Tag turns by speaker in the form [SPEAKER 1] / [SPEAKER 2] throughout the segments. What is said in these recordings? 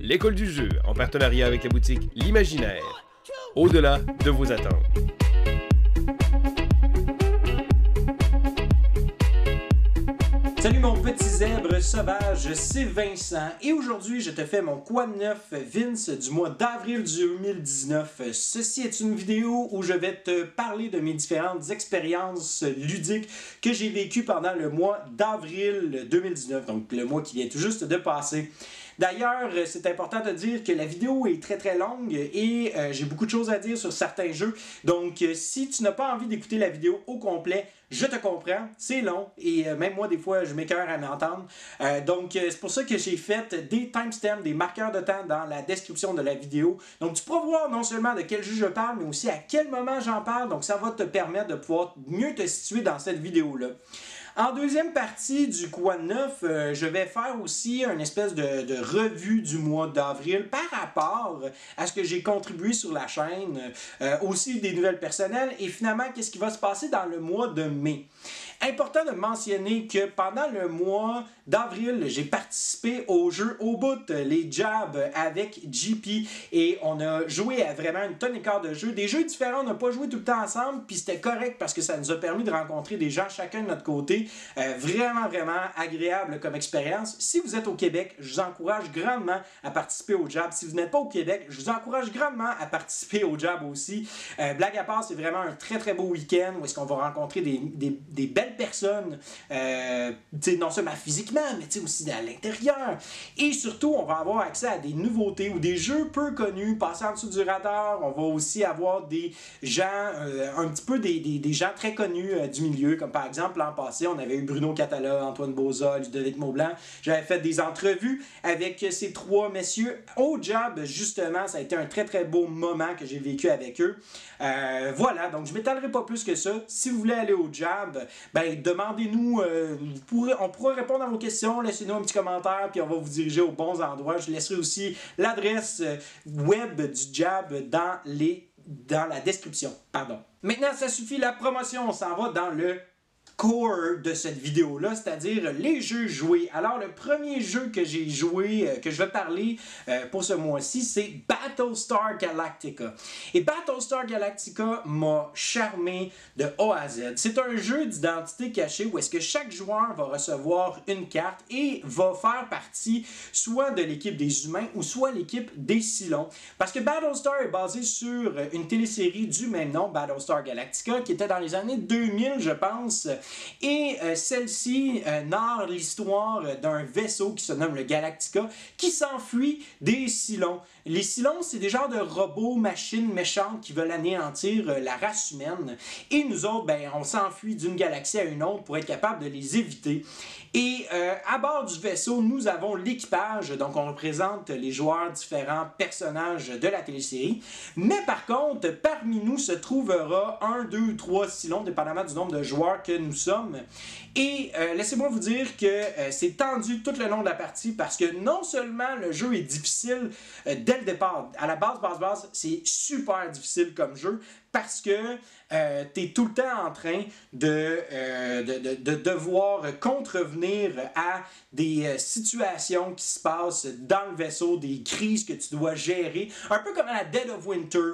[SPEAKER 1] l'école du jeu, en partenariat avec la boutique L'Imaginaire. Au-delà de vos attentes.
[SPEAKER 2] Salut mon petit zèbre sauvage, c'est Vincent et aujourd'hui je te fais mon quoi de neuf Vince du mois d'avril 2019. Ceci est une vidéo où je vais te parler de mes différentes expériences ludiques que j'ai vécues pendant le mois d'avril 2019, donc le mois qui vient tout juste de passer. D'ailleurs, c'est important de dire que la vidéo est très longue et j'ai beaucoup de choses à dire sur certains jeux. Donc, si tu n'as pas envie d'écouter la vidéo au complet, je te comprends, c'est long et même moi, des fois, je m'écoeure à m'entendre. Donc, c'est pour ça que j'ai fait des timestamps, des marqueurs de temps dans la description de la vidéo. Donc, tu pourras voir non seulement de quel jeu je parle, mais aussi à quel moment j'en parle. Donc, ça va te permettre de pouvoir mieux te situer dans cette vidéo-là. En deuxième partie du quoi de neuf, je vais faire aussi une espèce de revue du mois d'avril par rapport à ce que j'ai contribué sur la chaîne, aussi des nouvelles personnelles et finalement qu'est-ce qui va se passer dans le mois de mai. Important de mentionner que pendant le mois d'avril, j'ai participé au jeu Au bout, les jabs avec JP et on a joué à vraiment une tonne et quart de jeux. Des jeux différents, on n'a pas joué tout le temps ensemble, puis c'était correct parce que ça nous a permis de rencontrer des gens chacun de notre côté. Vraiment agréable comme expérience. Si vous êtes au Québec, je vous encourage grandement à participer au jab. Si vous n'êtes pas au Québec, je vous encourage grandement à participer au jab aussi. Blague à part, c'est vraiment un très beau week-end où est-ce qu'on va rencontrer des belles personnes, non seulement physiquement, mais aussi à l'intérieur. Et surtout, on va avoir accès à des nouveautés ou des jeux peu connus, passer en dessous du radar. On va aussi avoir des gens, un petit peu des gens très connus du milieu, comme par exemple l'an passé, on avait eu Bruno Catala, Antoine Boza, Ludovic Maublanc. J'avais fait des entrevues avec ces trois messieurs au job, justement. Ça a été un très beau moment que j'ai vécu avec eux. Voilà, donc je ne m'étalerai pas plus que ça. Si vous voulez aller au job, ben demandez-nous, on pourra répondre à vos questions, laissez-nous un petit commentaire, puis on va vous diriger aux bons endroits. Je laisserai aussi l'adresse web du job dans la description. Pardon. Maintenant, ça suffit la promotion, on s'en va dans le core de cette vidéo-là, c'est-à-dire les jeux joués. Alors, le premier jeu que j'ai joué, que je vais parler pour ce mois-ci, c'est Battlestar Galactica. Et Battlestar Galactica m'a charmé de A à Z. C'est un jeu d'identité cachée où est-ce que chaque joueur va recevoir une carte et va faire partie soit de l'équipe des humains ou soit l'équipe des Cylons. Parce que Battlestar est basé sur une télésérie du même nom, Battlestar Galactica, qui était dans les années 2000, je pense. Et celle-ci narre l'histoire d'un vaisseau qui se nomme le Galactica qui s'enfuit des Cylons. Les Cylons, c'est des genres de robots, machines méchantes qui veulent anéantir la race humaine. Et nous autres, ben, on s'enfuit d'une galaxie à une autre pour être capable de les éviter. Et à bord du vaisseau, nous avons l'équipage, donc on représente les joueurs, différents personnages de la télésérie. Mais par contre, parmi nous se trouvera 1, 2 ou 3 Cylons, dépendamment du nombre de joueurs que nous sommes. Et laissez-moi vous dire que c'est tendu tout le long de la partie parce que non seulement le jeu est difficile dès le départ, à la base, c'est super difficile comme jeu parce que tu es tout le temps en train de devoir contrevenir à des situations qui se passent dans le vaisseau, des crises que tu dois gérer, un peu comme à la Dead of Winter.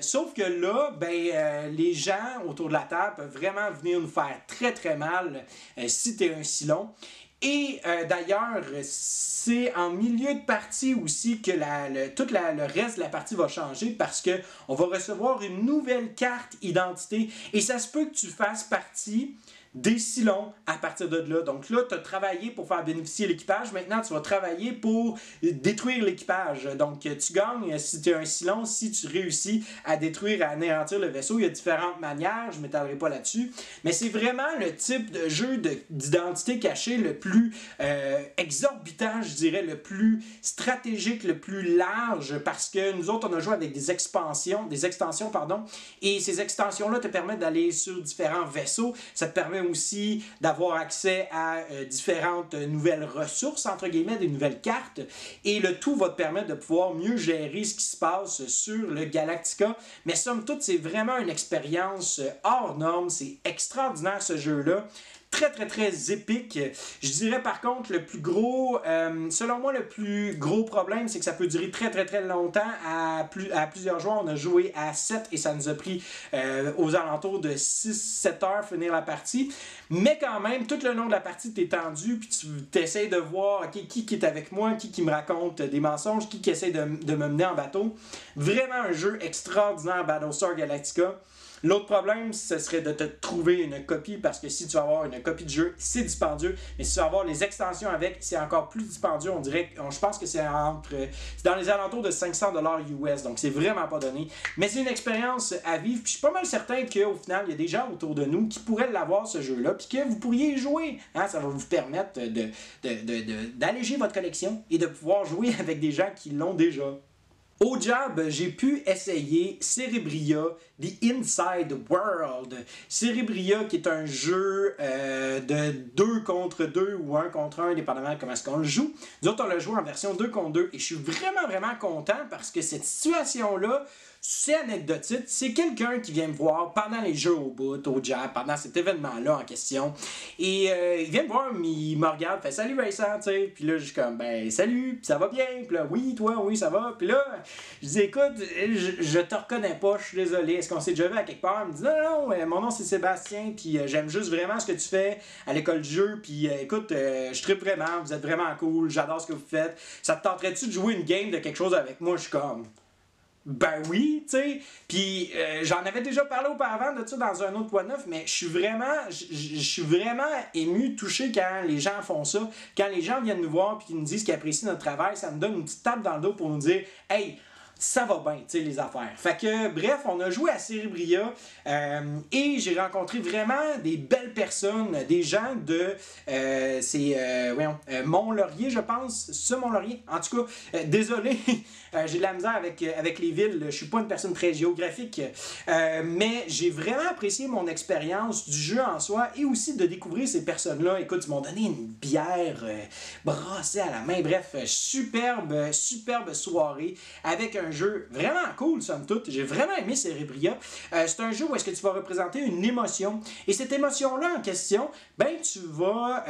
[SPEAKER 2] Sauf que là, ben, les gens autour de la table peuvent vraiment venir nous faire très mal si tu es un Cylon. Et d'ailleurs, c'est en milieu de partie aussi que le reste de la partie va changer parce qu'on va recevoir une nouvelle carte identité et ça se peut que tu fasses partie des Cylons à partir de là. Donc là, tu as travaillé pour faire bénéficier l'équipage. Maintenant, tu vas travailler pour détruire l'équipage. Donc, tu gagnes si tu es un Cylon, si tu réussis à détruire, à anéantir le vaisseau. Il y a différentes manières, je ne m'étalerai pas là-dessus. Mais c'est vraiment le type de jeu d'identité cachée le plus exorbitant, je dirais, le plus stratégique, le plus large, parce que nous autres, on a joué avec des extensions, et ces extensions-là te permettent d'aller sur différents vaisseaux. Ça te permet aussi d'avoir accès à différentes nouvelles ressources, entre guillemets, des nouvelles cartes. Et le tout va te permettre de pouvoir mieux gérer ce qui se passe sur le Galactica. Mais somme toute, c'est vraiment une expérience hors norme. C'est extraordinaire ce jeu-là. très épique. Je dirais par contre le plus gros, selon moi le plus gros problème, c'est que ça peut durer très longtemps. À plusieurs joueurs, on a joué à 7 et ça nous a pris aux alentours de 6-7 heures finir la partie. Mais quand même, tout le long de la partie, tu es tendu, puis tu essaies de voir okay, qui est avec moi, qui me raconte des mensonges, qui essaie de me mener en bateau. Vraiment un jeu extraordinaire, Battlestar Galactica. L'autre problème, ce serait de te trouver une copie, parce que si tu vas avoir une copie de jeu, c'est dispendieux. Mais si tu vas avoir les extensions avec, c'est encore plus dispendieux. On dirait, je pense que c'est dans les alentours de 500$ US, donc c'est vraiment pas donné. Mais c'est une expérience à vivre, puis je suis pas mal certain qu'au final, il y a des gens autour de nous qui pourraient l'avoir, ce jeu-là, puis que vous pourriez y jouer. Hein? Ça va vous permettre d'alléger votre collection et de pouvoir jouer avec des gens qui l'ont déjà. Au job, j'ai pu essayer Cerebria, The Inside World. Cerebria qui est un jeu de 2 contre 2 ou 1 contre 1, dépendamment de comment est-ce qu'on le joue. Nous autres, on l'a joué en version 2 contre 2 et je suis vraiment content parce que cette situation-là, c'est anecdotique. C'est quelqu'un qui vient me voir pendant les jeux au bout, au jab, pendant cet événement-là en question. Et il vient me voir, il me regarde, fait salut Vincent, tu sais. Puis là, je suis comme, ben salut, pis ça va bien. Puis là, oui, toi, oui, ça va. Puis là, je dis, écoute, je te reconnais pas, je suis désolé. Est-ce qu'on s'est déjà vu à quelque part? Il me dit, non, mon nom c'est Sébastien, puis j'aime juste vraiment ce que tu fais à l'école du jeu. Puis écoute, je trippe vraiment, vous êtes vraiment cool, j'adore ce que vous faites. Ça te tenterait-tu de jouer une game de quelque chose avec moi? Je suis comme. Ben oui, tu sais. Puis j'en avais déjà parlé auparavant de ça dans un autre point neuf, mais je suis vraiment ému, touché quand les gens font ça. Quand les gens viennent nous voir et qu'ils nous disent qu'ils apprécient notre travail, ça me donne une petite tape dans le dos pour nous dire « Hey, ça va bien, tu sais, les affaires. » Fait que, bref, on a joué à Cerebria et j'ai rencontré vraiment des belles personnes, des gens de, Mont-Laurier, je pense, ça, Mont-Laurier. En tout cas, désolé, j'ai de la misère avec les villes, je suis pas une personne très géographique, mais j'ai vraiment apprécié mon expérience du jeu en soi et aussi de découvrir ces personnes-là. Écoute, ils m'ont donné une bière brassée à la main. Bref, superbe soirée avec un jeu vraiment cool, somme toute. J'ai vraiment aimé Cerebria. C'est un jeu où est-ce que tu vas représenter une émotion. Et cette émotion-là en question, ben tu vas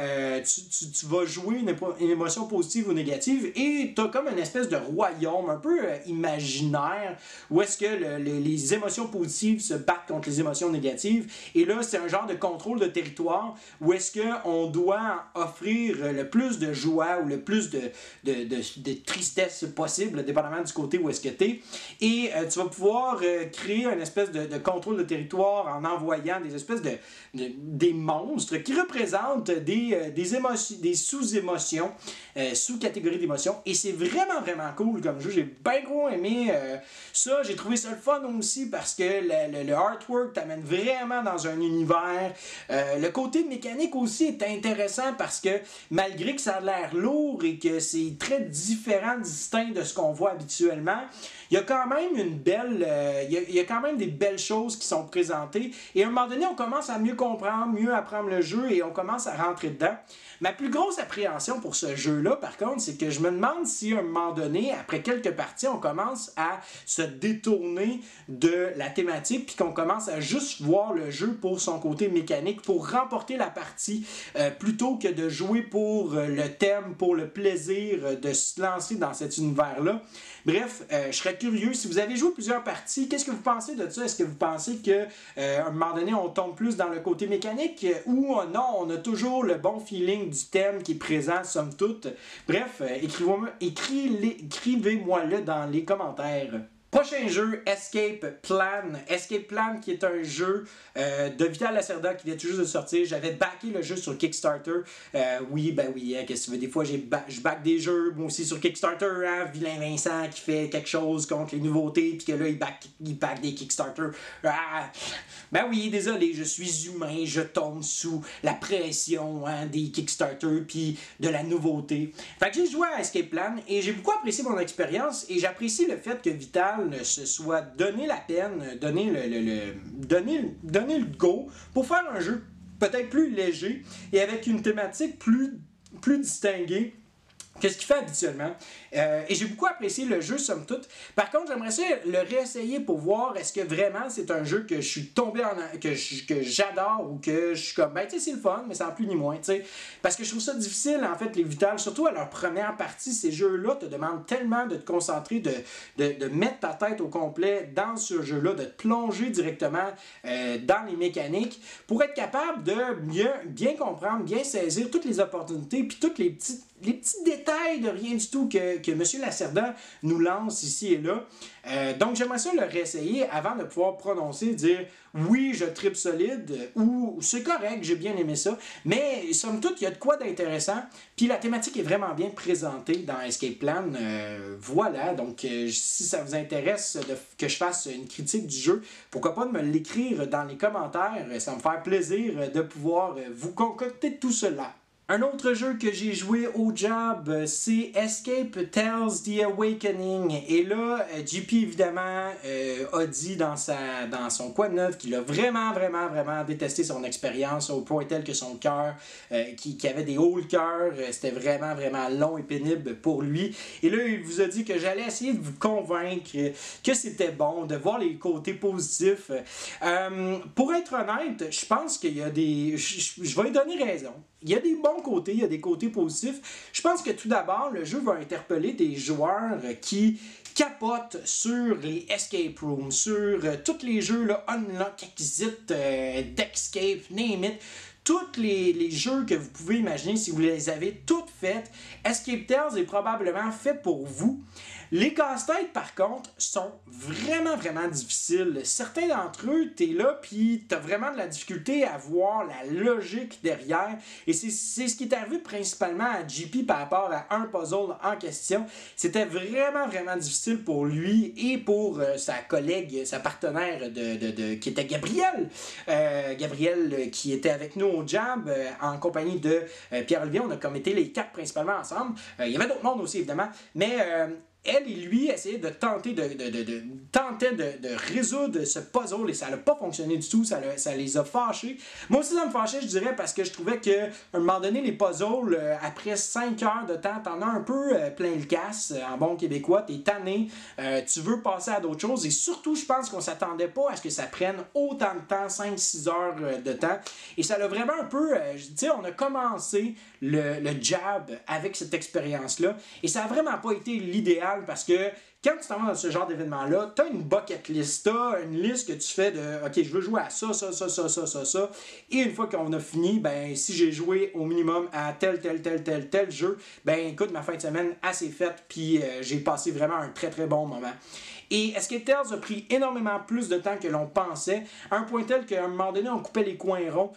[SPEAKER 2] jouer une émotion positive ou négative et tu as comme une espèce de royaume un peu imaginaire où est-ce que les émotions positives se battent contre les émotions négatives. Et là, c'est un genre de contrôle de territoire où est-ce qu'on doit offrir le plus de joie ou le plus de tristesse possible, dépendamment du côté où est-ce que tu es. Et tu vas pouvoir créer une espèce de contrôle de territoire en envoyant des espèces des monstres qui représentent des sous-émotions, sous-catégories d'émotions. Et c'est vraiment cool comme jeu. J'ai bien gros aimé ça. J'ai trouvé ça le fun aussi parce que le artwork t'amène vraiment dans un univers. Le côté mécanique aussi est intéressant parce que malgré que ça a l'air lourd et que c'est très différent, distinct de ce qu'on voit habituellement, il y a quand même il y a quand même des belles choses qui sont présentées. Et à un moment donné, on commence à mieux comprendre, mieux apprendre le jeu et on commence à rentrer dedans. Ma plus grosse appréhension pour ce jeu-là, par contre, c'est que je me demande si à un moment donné, après quelques parties, on commence à se détourner de la thématique puis qu'on commence à juste voir le jeu pour son côté mécanique, pour remporter la partie, plutôt que de jouer pour le thème, pour le plaisir de se lancer dans cet univers-là. Bref, je serais curieux. Si vous avez joué plusieurs parties, qu'est-ce que vous pensez de ça? Est-ce que vous pensez qu'à un moment donné, on tombe plus dans le côté mécanique ou non, on a toujours le bon feeling du thème qui est présent, somme toute? Bref, écrivez-moi-le dans les commentaires. Prochain jeu, Escape Plan. Escape Plan qui est un jeu de Vital Lacerda qui vient tout juste de sortir. J'avais backé le jeu sur Kickstarter. Oui, hein, qu'est-ce que tu veux? Des fois, je back des jeux, moi aussi sur Kickstarter. Hein, Vilain Vincent qui fait quelque chose contre les nouveautés, puis que là, il back des Kickstarter. Ben oui, désolé, je suis humain, je tombe sous la pression des Kickstarter, puis de la nouveauté. Fait que j'ai joué à Escape Plan et j'ai beaucoup apprécié mon expérience et j'apprécie le fait que Vital se soit donné la peine, donné le go pour faire un jeu peut-être plus léger et avec une thématique plus distinguée que ce qu'il fait habituellement. Et j'ai beaucoup apprécié le jeu, somme toute. Par contre, j'aimerais ça le réessayer pour voir est-ce que vraiment c'est un jeu que je suis tombé que j'adore ou que je suis comme, ben tu sais, c'est le fun, mais sans plus ni moins, tu sais. Parce que je trouve ça difficile, en fait, les Vitales, surtout à leur première partie, ces jeux-là te demandent tellement de te concentrer, de mettre ta tête au complet dans ce jeu-là, de te plonger directement dans les mécaniques pour être capable de bien comprendre, bien saisir toutes les opportunités, puis tous les petits détails de rien du tout que M. Lacerda nous lance ici et là. Donc, j'aimerais ça le réessayer avant de pouvoir prononcer, dire oui, je tripe solide ou c'est correct, j'ai bien aimé ça. Mais, somme toute, il y a de quoi d'intéressant. Puis, la thématique est vraiment bien présentée dans Escape Plan. Voilà. Donc, si ça vous intéresse que je fasse une critique du jeu, pourquoi pas de me l'écrire dans les commentaires. Ça me fait plaisir de pouvoir vous concocter tout cela. Un autre jeu que j'ai joué au job, c'est Escape Tales The Awakening. Et là, JP, évidemment, a dit dans son Quad 9 qu'il a vraiment détesté son expérience au point tel que son cœur, qui avait des hauts le cœur, c'était vraiment long et pénible pour lui. Et là, il vous a dit que j'allais essayer de vous convaincre que c'était bon, de voir les côtés positifs. Pour être honnête, je pense qu'il y a des... Je vais lui donner raison. Il y a des bons côtés, il y a des côtés positifs. Je pense que tout d'abord, le jeu va interpeller des joueurs qui capotent sur les escape rooms, sur tous les jeux là, Unlock, Exit, Dexcape, Name It. Tous les jeux que vous pouvez imaginer, si vous les avez toutes faites, Escape Tales est probablement fait pour vous. Les casse-têtes, par contre, sont vraiment difficiles. Certains d'entre eux, t'es là, puis t'as vraiment de la difficulté à voir la logique derrière. Et c'est ce qui est arrivé principalement à JP par rapport à un puzzle en question. C'était vraiment difficile pour lui et pour sa collègue, sa partenaire qui était Gabrielle. Gabrielle qui était avec nous au job en compagnie de Pierre-Olivier. On a comme été les 4 principalement ensemble. Il y avait d'autres mondes aussi, évidemment. Mais... elle et lui essayaient de tenter de résoudre ce puzzle et ça n'a pas fonctionné du tout, ça les a fâchés. Moi aussi ça me fâchait, je dirais, parce que je trouvais qu'à un moment donné, les puzzles, après 5 heures de temps, t'en as un peu plein le casse, en bon québécois, t'es tanné, tu veux passer à d'autres choses et surtout, je pense qu'on s'attendait pas à ce que ça prenne autant de temps, 5-6 heures de temps. Et ça l'a vraiment un peu, tu sais, on a commencé le jab avec cette expérience-là et ça a vraiment pas été l'idéal. Parce que quand tu t'en vas dans ce genre d'événement-là, tu as une bucket list, tu as une liste que tu fais de OK, je veux jouer à ça. Et une fois qu'on a fini, ben si j'ai joué au minimum à tel jeu, ben écoute, ma fin de semaine assez faite, puis j'ai passé vraiment un très bon moment. Et Escape Tales a pris énormément plus de temps que l'on pensait, à un point tel qu'à un moment donné, on coupait les coins ronds.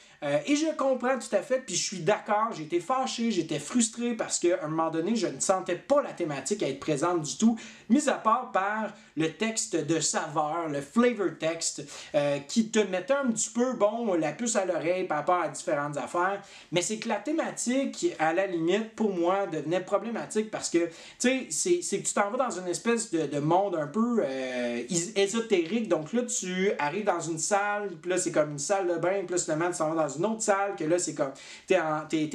[SPEAKER 2] Et je comprends tout à fait, puis je suis d'accord, j'ai été fâché, j'étais frustré parce qu'à un moment donné, je ne sentais pas la thématique à être présente du tout, mis à part par le texte de saveur, le flavor text, qui te mettait un petit peu, bon, la puce à l'oreille par rapport à différentes affaires. Mais c'est que la thématique, à la limite, pour moi, devenait problématique parce que, tu sais, c'est que tu t'en vas dans une espèce de monde un peu ésotérique. Donc là, tu arrives dans une salle, puis là, c'est comme une salle de bain, puis là, finalement, tu t'en vas dans une autre salle, que là, c'est comme, t'es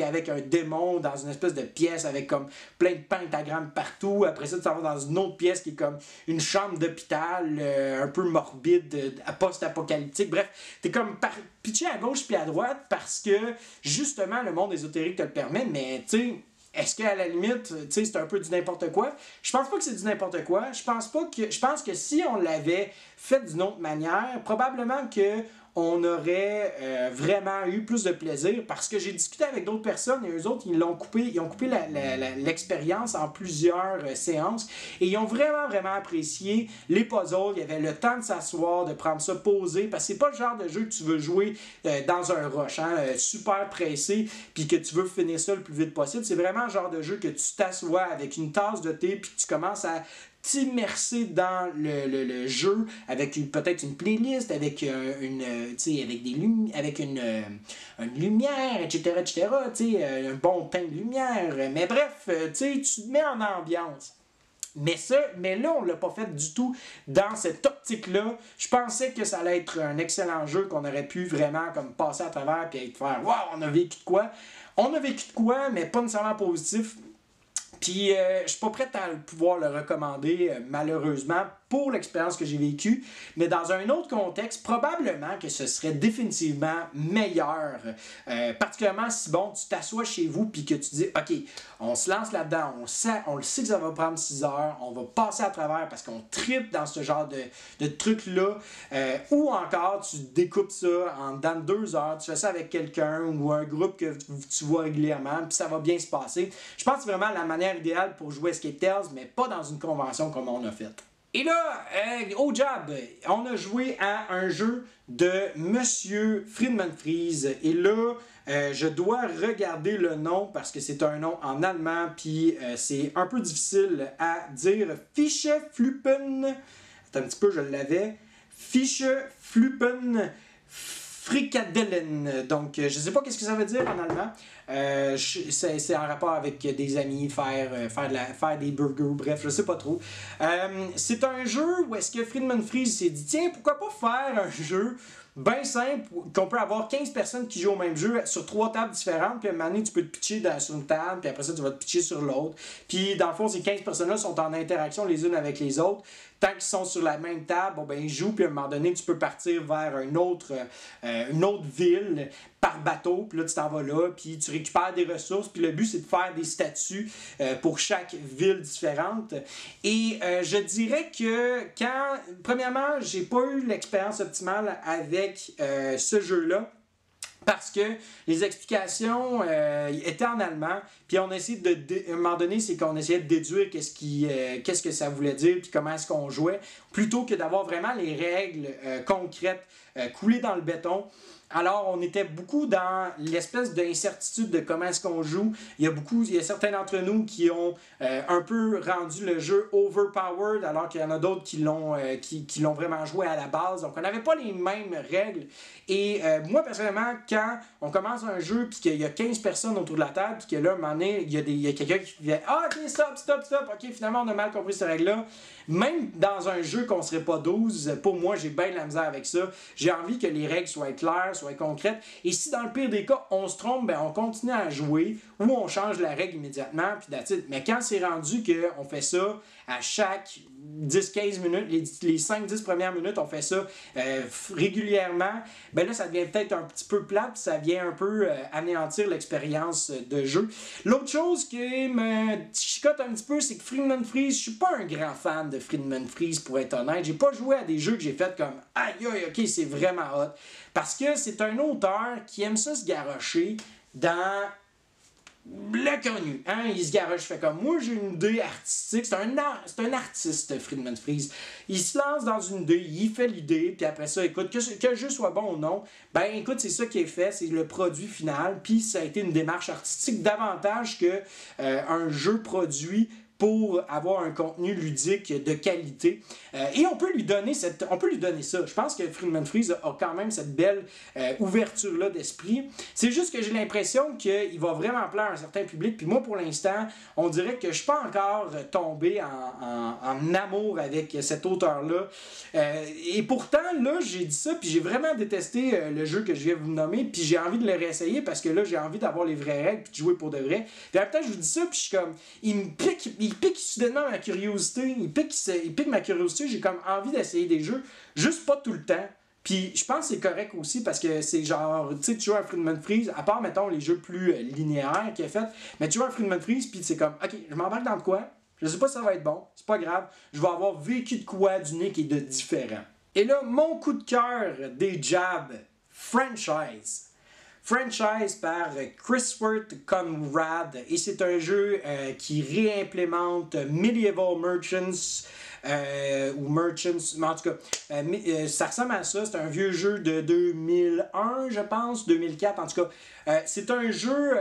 [SPEAKER 2] avec un démon dans une espèce de pièce avec comme plein de pentagrammes partout. Après ça, tu t'en vas dans une autre pièce qui est comme une chambre d'hôpital, un peu morbide, post-apocalyptique. Bref, t'es comme pitché à gauche puis à droite parce que, justement, le monde ésotérique te le permet, mais, tu sais, est-ce qu'à la limite, tu sais, c'est un peu du n'importe quoi? Je pense pas que c'est du n'importe quoi. Je pense que si on l'avait fait d'une autre manière, probablement que on aurait vraiment eu plus de plaisir parce que j'ai discuté avec d'autres personnes et eux autres, ils ont coupé l'expérience en plusieurs séances et ils ont vraiment apprécié les puzzles. Il y avait le temps de s'asseoir, de prendre ça posé parce que c'est pas le genre de jeu que tu veux jouer dans un rush, super pressé puis que tu veux finir ça le plus vite possible. C'est vraiment le genre de jeu que tu t'assois avec une tasse de thé puis que tu commences à t'immerser dans le jeu avec peut-être une playlist, avec une lumière, etc. Un bon teint de lumière. Mais bref, tu te mets en ambiance. Mais là, on l'a pas fait du tout dans cette optique-là. Je pensais que ça allait être un excellent jeu, qu'on aurait pu vraiment comme passer à travers et faire « Wow, on a vécu de quoi? » On a vécu de quoi, mais pas nécessairement positif. Puis je suis pas prêt à pouvoir le recommander malheureusement pour l'expérience que j'ai vécue, mais dans un autre contexte, probablement que ce serait définitivement meilleur. Particulièrement si bon, tu t'assois chez vous puis que tu dis OK, on se lance là-dedans, on le sait que ça va prendre 6 heures, on va passer à travers parce qu'on tripe dans ce genre de truc-là. Ou encore, tu découpes ça en dans 2 heures, tu fais ça avec quelqu'un ou un groupe que tu vois régulièrement, puis ça va bien se passer. Je pense que c'est vraiment la manière idéale pour jouer Escape Tales, mais pas dans une convention comme on a fait. Et là, au job, on a joué à un jeu de Monsieur Friedemann Friese. Et là, je dois regarder le nom parce que c'est un nom en allemand, puis c'est un peu difficile à dire. Fische Fluppen. Attends un petit peu, je l'avais. Fische Fluppen Frikadellen. Donc, je ne sais pas qu'est-ce que ça veut dire en allemand. C'est en rapport avec des amis, faire des burgers, bref, je sais pas trop. C'est un jeu où est-ce que Friedemann Friese s'est dit, tiens, pourquoi pas faire un jeu bien simple, qu'on peut avoir 15 personnes qui jouent au même jeu sur 3 tables différentes, puis à un moment donné, tu peux te pitcher sur une table, puis après ça, tu vas te pitcher sur l'autre. Puis dans le fond, ces 15 personnes-là sont en interaction les unes avec les autres. Tant qu'ils sont sur la même table, bon, ben, ils jouent, puis à un moment donné, tu peux partir vers une autre ville par bateau, puis là, tu t'en vas là, puis tu récupères des ressources, puis le but, c'est de faire des statuts pour chaque ville différente. Et je dirais que premièrement, j'ai pas eu l'expérience optimale avec ce jeu-là, parce que les explications étaient en allemand, puis on a essayé à un moment donné, c'est qu'on essayait de déduire qu'est-ce que ça voulait dire, puis comment est-ce qu'on jouait, plutôt que d'avoir vraiment les règles concrètes coulées dans le béton. Alors, on était beaucoup dans l'espèce d'incertitude de comment est-ce qu'on joue. Il y a certains d'entre nous qui ont un peu rendu le jeu overpowered, alors qu'il y en a d'autres qui l'ont vraiment joué à la base. Donc, on n'avait pas les mêmes règles. Et moi, personnellement, quand on commence un jeu, puis qu'il y a 15 personnes autour de la table, puis que là, à un moment donné, il y a quelqu'un qui vient « Ah, ok, stop, ok, finalement, on a mal compris cette règle-là. » Même dans un jeu qu'on ne serait pas 12, pour moi, j'ai bien de la misère avec ça. J'ai envie que les règles soient claires, soient concrètes. Et si dans le pire des cas, on se trompe, ben on continue à jouer ou on change la règle immédiatement. Puis that's it. Mais quand c'est rendu qu'on fait ça à chaque 10-15 minutes, les 5-10 premières minutes, on fait ça régulièrement, ben là, ça devient peut-être un petit peu plate, puis ça vient un peu anéantir l'expérience de jeu. L'autre chose qui me chicote un petit peu, c'est que Friedemann Friese, je suis pas un grand fan de Friedemann Friese, pour être honnête. J'ai pas joué à des jeux que j'ai fait comme « Aïe, aïe, ok, c'est vraiment hot ». Parce que c'est un auteur qui aime ça se garrocher dans l'inconnu. Hein? Il se garoche, fait comme moi, j'ai une idée artistique. C'est un artiste, Friedemann Friese. Il se lance dans une idée, il fait l'idée, puis après ça, écoute, que le jeu soit bon ou non, ben écoute, c'est ça qui est fait, c'est le produit final, puis ça a été une démarche artistique davantage que un jeu produit pour avoir un contenu ludique de qualité. Et on peut lui donner ça. Je pense que Friedemann Friese a quand même cette belle ouverture-là d'esprit. C'est juste que j'ai l'impression qu'il va vraiment plaire à un certain public. Puis moi, pour l'instant, on dirait que je suis pas encore tombé en amour avec cet auteur-là. Et pourtant, là, j'ai dit ça, puis j'ai vraiment détesté le jeu que je viens de vous nommer, puis j'ai envie de le réessayer parce que là, j'ai envie d'avoir les vraies règles puis de jouer pour de vrai. Puis après, je vous dis ça, puis je suis comme... Il pique soudainement ma curiosité. Il pique ma curiosité. J'ai comme envie d'essayer des jeux. Juste pas tout le temps. Puis je pense que c'est correct aussi parce que c'est genre, tu sais, tu joues à Friedemann Friese, à part, mettons, les jeux plus linéaires qu'il a fait, mais tu joues à Friedemann Friese, puis c'est comme, ok, je m'embarque dans de quoi? Je sais pas si ça va être bon. C'est pas grave. Je vais avoir vécu de quoi d'unique et de différent. Et là, mon coup de cœur des jabs, franchise. Franchise par Christopher Conrad, et c'est un jeu qui réimplémente Medieval Merchants, ou Merchants, mais en tout cas, ça ressemble à ça. C'est un vieux jeu de 2001, je pense, 2004 en tout cas. C'est un jeu,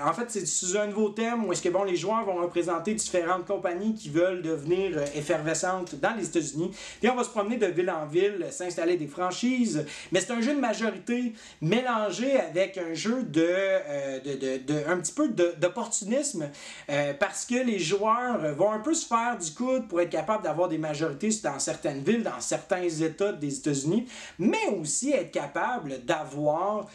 [SPEAKER 2] en fait, c'est sous un nouveau thème où est-ce que bon, les joueurs vont représenter différentes compagnies qui veulent devenir effervescentes dans les États-Unis. Puis on va se promener de ville en ville, s'installer des franchises. Mais c'est un jeu de majorité mélangé avec un jeu un petit peu d'opportunisme, parce que les joueurs vont un peu se faire du coude pour être capable capable d'avoir des majorités dans certaines villes, dans certains États des États-Unis, mais aussi être capable d'avoir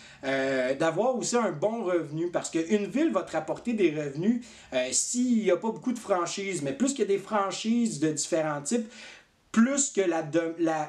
[SPEAKER 2] aussi un bon revenu, parce qu'une ville va te rapporter des revenus s'il n'y a pas beaucoup de franchises, mais plus qu'il y a des franchises de différents types, plus que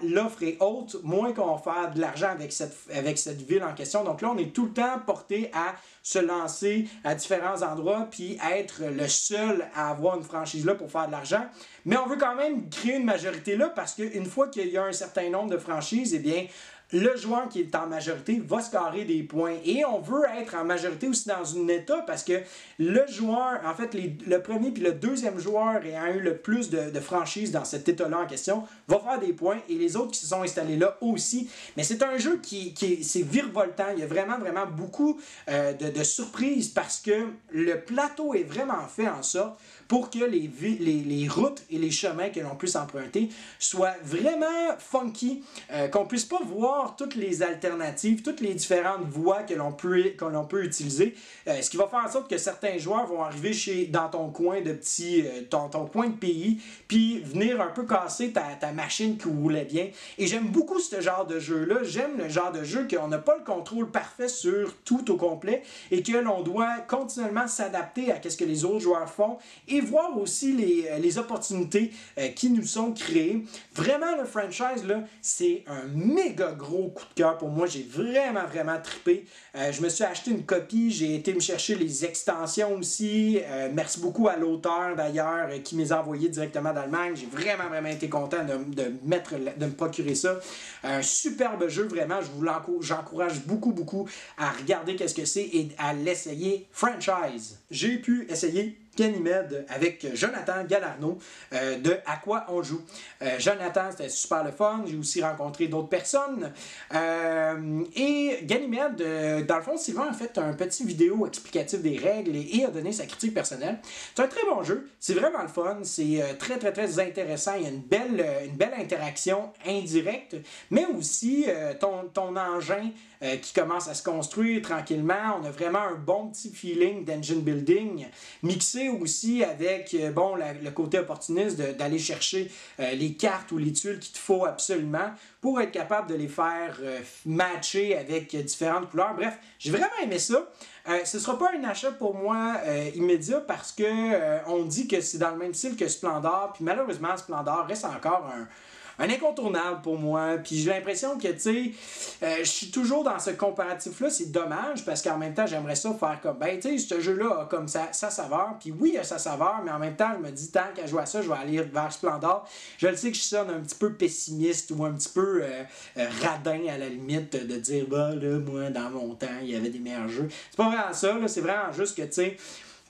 [SPEAKER 2] l'offre est haute, moins qu'on va faire de l'argent avec cette ville en question. Donc là, on est tout le temps porté à se lancer à différents endroits puis être le seul à avoir une franchise là pour faire de l'argent. Mais on veut quand même créer une majorité là parce qu'une fois qu'il y a un certain nombre de franchises, eh bien, le joueur qui est en majorité va scorer des points. Et on veut être en majorité aussi dans un état parce que le joueur, en fait, le premier puis le deuxième joueur ayant eu le plus de franchises dans cet état-là en question, va faire des points et les autres qui se sont installés là aussi. Mais c'est un jeu c'est virevoltant. Il y a vraiment, vraiment beaucoup de surprises parce que le plateau est vraiment fait en sorte pour que les routes et les chemins que l'on puisse emprunter soient vraiment funky, qu'on puisse pas voir toutes les alternatives, toutes les différentes voies que l'on peut utiliser, ce qui va faire en sorte que certains joueurs vont arriver dans ton coin de ton coin de pays, puis venir un peu casser ta machine qui roulait bien. Et j'aime beaucoup ce genre de jeu-là. J'aime le genre de jeu qu'on n'a pas le contrôle parfait sur tout au complet et que l'on doit continuellement s'adapter à ce que les autres joueurs font et voir aussi les opportunités qui nous sont créées. Vraiment, le franchise, là, c'est un méga gros coup de cœur pour moi. J'ai vraiment, vraiment trippé. Je me suis acheté une copie. J'ai été me chercher les extensions aussi. Merci beaucoup à l'auteur, d'ailleurs, qui me les a envoyés directement d'Allemagne. J'ai vraiment, vraiment été content de me procurer ça. Un superbe jeu, vraiment. J'encourage beaucoup, beaucoup à regarder qu'est-ce que c'est et à l'essayer. Franchise. J'ai pu essayer Ganymede avec Jonathan Galarno de À quoi on joue. Jonathan, c'était super le fun. J'ai aussi rencontré d'autres personnes. Et Ganymede, dans le fond, Sylvain a fait un petit vidéo explicatif des règles et a donné sa critique personnelle. C'est un très bon jeu. C'est vraiment le fun. C'est très, très, très intéressant. Il y a une belle interaction indirecte, mais aussi ton engin qui commence à se construire tranquillement. On a vraiment un bon petit feeling d'engine building, mixé aussi avec le côté opportuniste d'aller chercher les cartes ou les tuiles qu'il te faut absolument pour être capable de les faire matcher avec différentes couleurs. Bref, j'ai vraiment aimé ça. Ce ne sera pas un achat pour moi immédiat parce que on dit que c'est dans le même style que Splendor, puis malheureusement Splendor reste encore un incontournable pour moi. Puis j'ai l'impression que, tu sais, je suis toujours dans ce comparatif-là. C'est dommage parce qu'en même temps, j'aimerais ça faire comme, ben, tu sais, ce jeu-là a comme sa saveur. Puis oui, il a sa saveur, mais en même temps, je me dis, tant qu'à jouer à ça, je vais aller vers Splendor. Je le sais que je sonne un petit peu pessimiste ou un petit peu radin à la limite de dire, bah, là, moi, dans mon temps, il y avait des meilleurs jeux. C'est pas vraiment ça, là. C'est vraiment juste que, tu sais,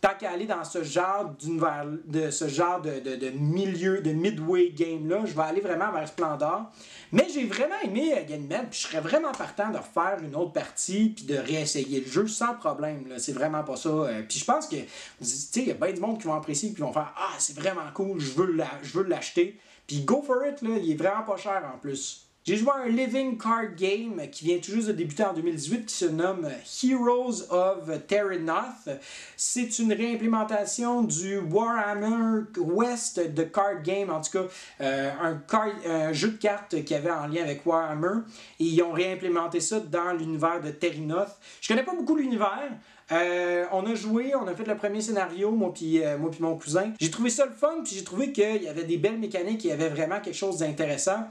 [SPEAKER 2] tant qu'à aller dans ce genre d'univers, de milieu, de midway game-là, je vais aller vraiment vers Splendor. Mais j'ai vraiment aimé Ganymede, puis je serais vraiment partant de refaire une autre partie, puis de réessayer le jeu sans problème. Là. C'est vraiment pas ça. Puis je pense que, tu sais, il y a bien du monde qui vont apprécier, puis qui vont faire « Ah, c'est vraiment cool, je veux l'acheter. » Puis go for it, là, il est vraiment pas cher en plus. J'ai joué à un Living Card Game qui vient tout juste de débuter en 2018 qui se nomme Heroes of Terrinoth. C'est une réimplémentation du Warhammer West de Card Game, en tout cas un jeu de cartes qui avait en lien avec Warhammer et ils ont réimplémenté ça dans l'univers de Terrinoth. Je connais pas beaucoup l'univers. On a joué, on a fait le premier scénario, moi puis mon cousin. J'ai trouvé ça le fun, puis j'ai trouvé qu'il y avait des belles mécaniques, il y avait vraiment quelque chose d'intéressant.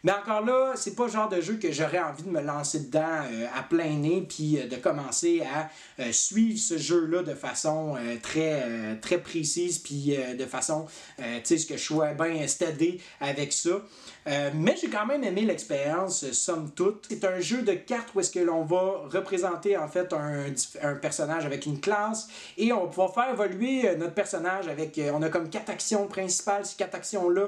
[SPEAKER 2] Mais encore là, c'est pas le genre de jeu que j'aurais envie de me lancer dedans à plein nez puis de commencer à suivre ce jeu-là de façon très, très précise puis de façon, tu sais, ce que je sois bien stédé avec ça. Mais j'ai quand même aimé l'expérience, somme toute. C'est un jeu de cartes où est-ce que l'on va représenter en fait un personnage avec une classe et on va pouvoir faire évoluer notre personnage avec... on a comme 4 actions principales. Ces 4 actions-là,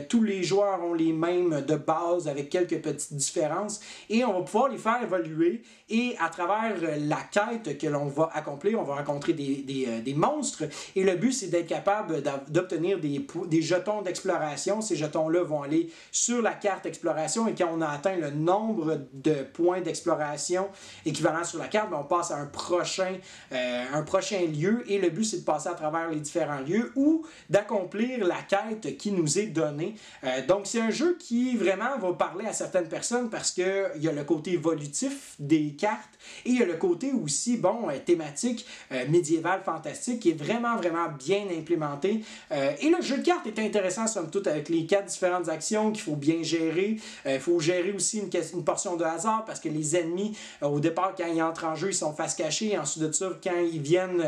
[SPEAKER 2] tous les joueurs ont les mêmes de base avec quelques petites différences et on va pouvoir les faire évoluer et à travers la quête que l'on va accomplir, on va rencontrer des monstres et le but c'est d'être capable d'obtenir des jetons d'exploration. Ces jetons-là vont aller sur la carte exploration et quand on a atteint le nombre de points d'exploration équivalent sur la carte, on passe à un prochain un prochain lieu et le but c'est de passer à travers les différents lieux ou d'accomplir la quête qui nous est donnée. Donc c'est un jeu qui vraiment va parler à certaines personnes parce qu'il y a le côté évolutif des cartes et il y a le côté aussi, thématique médiéval, fantastique qui est vraiment bien implémenté. Et le jeu de cartes est intéressant somme toute avec les 4 différentes actions qu'il faut bien gérer. Il faut gérer aussi une portion de hasard parce que les ennemis, au départ, quand ils entrent en jeu, ils sont face cachée. Ensuite de ça, quand ils viennent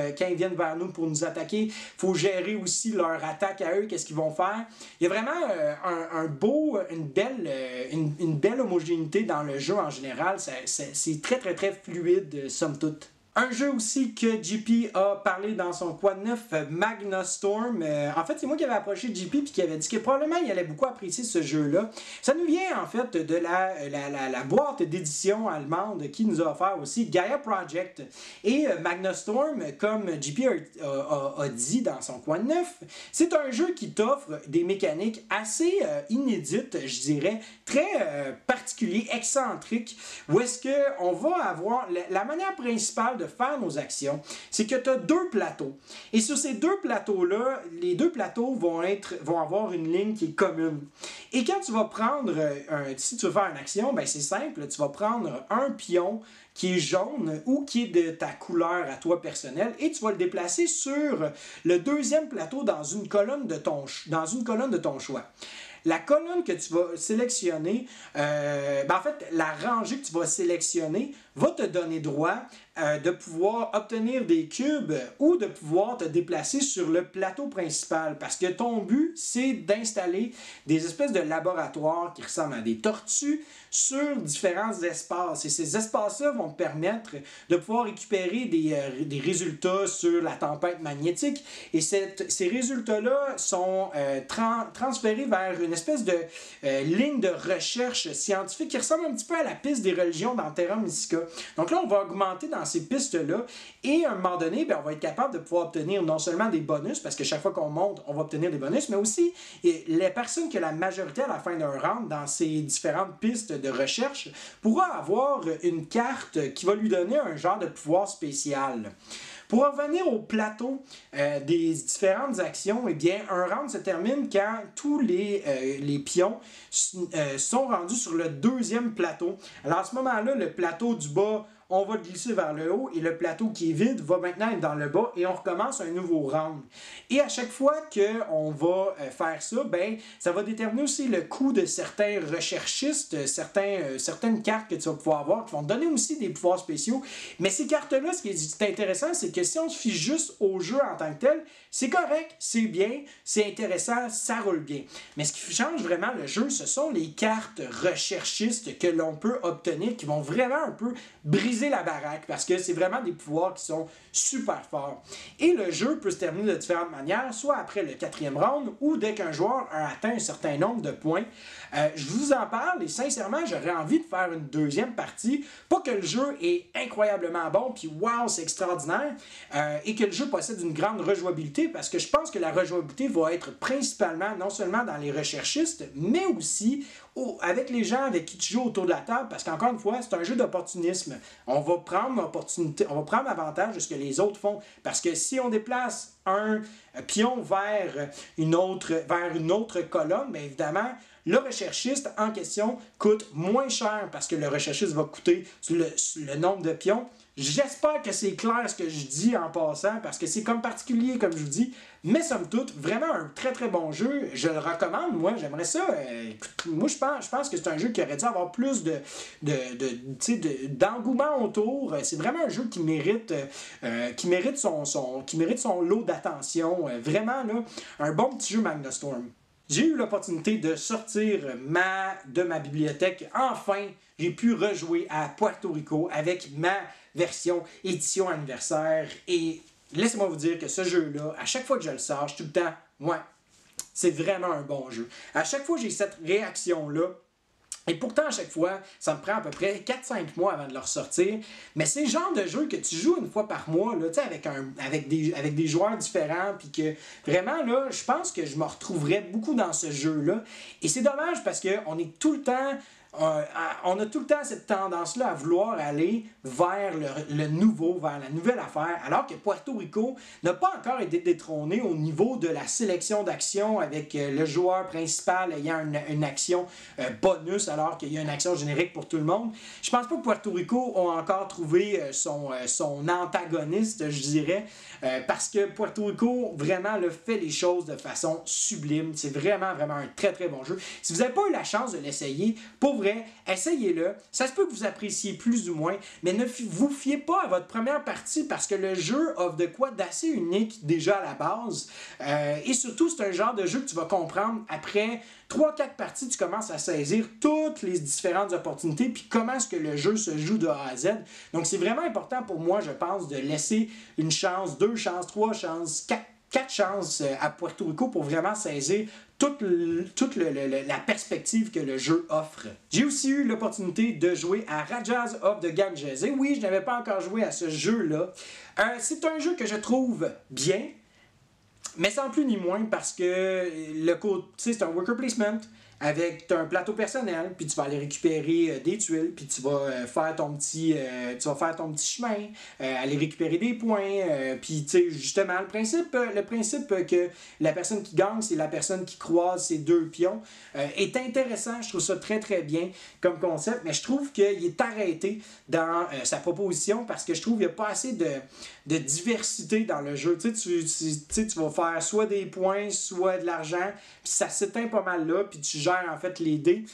[SPEAKER 2] vers nous pour nous attaquer, il faut gérer aussi leur attaque à eux, qu'est-ce qu'ils vont faire. Il y a vraiment une belle homogénéité dans le jeu en général. C'est très fluide, somme toute. Un jeu aussi que JP a parlé dans son Quad 9, Magnastorm. En fait, c'est moi qui avais approché JP et qui avait dit que probablement il allait beaucoup apprécier ce jeu-là. Ça nous vient en fait de la boîte d'édition allemande qui nous a offert aussi Gaia Project. Et Magnastorm, comme JP a dit dans son Quad 9, c'est un jeu qui t'offre des mécaniques assez inédites, je dirais, très particuliers, excentriques, où est-ce qu'on va avoir la manière principale de faire nos actions, c'est que tu as 2 plateaux. Et sur ces 2 plateaux-là, les 2 plateaux vont avoir une ligne qui est commune. Et quand tu vas prendre, si tu veux faire une action, c'est simple, tu vas prendre un pion qui est jaune ou qui est de ta couleur à toi personnelle et tu vas le déplacer sur le 2e plateau dans une colonne de ton choix. La colonne que tu vas sélectionner, en fait, la rangée que tu vas sélectionner va te donner droit de pouvoir obtenir des cubes ou de pouvoir te déplacer sur le plateau principal. Parce que ton but, c'est d'installer des espèces de laboratoires qui ressemblent à des tortues sur différents espaces. Et ces espaces-là vont te permettre de pouvoir récupérer des résultats sur la tempête magnétique. Et ces résultats-là sont transférés vers une espèce de ligne de recherche scientifique qui ressemble un petit peu à la piste des religions dans Terra Mystica. Donc là, on va augmenter dans ces pistes-là et à un moment donné, on va être capable de pouvoir obtenir non seulement des bonus, parce que chaque fois qu'on monte, on va obtenir des bonus, mais aussi les personnes qui ont la majorité à la fin d'un round dans ces différentes pistes de recherche pourra avoir une carte qui va lui donner un genre de pouvoir spécial. Pour revenir au plateau des différentes actions, un round se termine quand tous les pions sont rendus sur le 2e plateau. Alors à ce moment-là, le plateau du bas, on va le glisser vers le haut et le plateau qui est vide va maintenant être dans le bas et on recommence un nouveau round. Et à chaque fois qu'on va faire ça, ça va déterminer aussi le coût de certains recherchistes, certaines cartes que tu vas pouvoir avoir qui vont te donner aussi des pouvoirs spéciaux. Mais ces cartes-là, ce qui est intéressant, c'est que si on se fie juste au jeu en tant que tel, c'est correct, c'est bien, c'est intéressant, ça roule bien. Mais ce qui change vraiment le jeu, ce sont les cartes recherchistes que l'on peut obtenir qui vont vraiment un peu briser la baraque parce que c'est vraiment des pouvoirs qui sont super forts. Et le jeu peut se terminer de différentes manières, soit après le 4e round ou dès qu'un joueur a atteint un certain nombre de points. Je vous en parle et sincèrement, j'aurais envie de faire une 2e partie. Pas que le jeu est incroyablement bon, puis wow, c'est extraordinaire, et que le jeu possède une grande rejouabilité parce que je pense que la rejouabilité va être principalement non seulement dans les recherchistes, mais aussi avec les gens avec qui tu joues autour de la table, parce qu'encore une fois, c'est un jeu d'opportunisme. On va prendre l'avantage de ce que les autres font, parce que si on déplace un pion vers une autre colonne, bien évidemment, le recherchiste en question coûte moins cher, parce que le recherchiste va coûter le nombre de pions. J'espère que c'est clair ce que je dis en passant, parce que c'est comme particulier, comme je vous dis, mais somme toute, vraiment un très bon jeu. Je le recommande, moi, j'aimerais ça. Moi, je pense que c'est un jeu qui aurait dû avoir plus d'engouement autour. C'est vraiment un jeu qui mérite son lot d'attention. Vraiment, là, un bon petit jeu Magnastorm. J'ai eu l'opportunité de sortir de ma bibliothèque. Enfin, j'ai pu rejouer à Puerto Rico avec ma version édition anniversaire. Et laissez-moi vous dire que ce jeu-là, à chaque fois que je le sors, je suis tout le temps, ouais, c'est vraiment un bon jeu. À chaque fois, j'ai cette réaction-là. Et pourtant, à chaque fois, ça me prend à peu près 4-5 mois avant de le ressortir. Mais c'est le genre de jeu que tu joues une fois par mois, là, avec des joueurs différents, puis que vraiment, là, je pense que je me retrouverais beaucoup dans ce jeu-là. Et c'est dommage parce qu'on est tout le temps on a tout le temps cette tendance-là à vouloir aller vers le nouveau, vers la nouvelle affaire, alors que Puerto Rico n'a pas encore été détrôné au niveau de la sélection d'actions avec le joueur principal ayant une action bonus alors qu'il y a une action générique pour tout le monde. Je pense pas que Puerto Rico a encore trouvé son antagoniste, je dirais, parce que Puerto Rico vraiment fait les choses de façon sublime. C'est vraiment un très très bon jeu. Si vous n'avez pas eu la chance de l'essayer, pour vrai, essayez-le. Ça se peut que vous appréciez plus ou moins, mais ne vous fiez pas à votre première partie parce que le jeu offre de quoi d'assez unique déjà à la base. Et surtout, c'est un genre de jeu que tu vas comprendre après 3-4 parties, tu commences à saisir toutes les différentes opportunités puis comment est-ce que le jeu se joue de A à Z. Donc, c'est vraiment important pour moi, je pense, de laisser une chance, 2 chances, 3 chances, 4 chances à Puerto Rico pour vraiment saisir toute la perspective que le jeu offre. J'ai aussi eu l'opportunité de jouer à Rajas of the Ganges. Et oui, je n'avais pas encore joué à ce jeu-là. C'est un jeu que je trouve bien, mais sans plus ni moins parce que c'est un worker placement avec un plateau personnel, puis tu vas aller récupérer des tuiles, puis tu vas faire ton petit chemin, aller récupérer des points, puis tu sais justement le principe que la personne qui gagne, c'est la personne qui croise ces 2 pions est intéressant. Je trouve ça très très bien comme concept, mais je trouve qu'il est arrêté dans sa proposition parce que je trouve qu'il n'y a pas assez de diversité dans le jeu. Tu vas faire soit des points, soit de l'argent, puis ça s'éteint pas mal là, puis tu gères en fait les dés.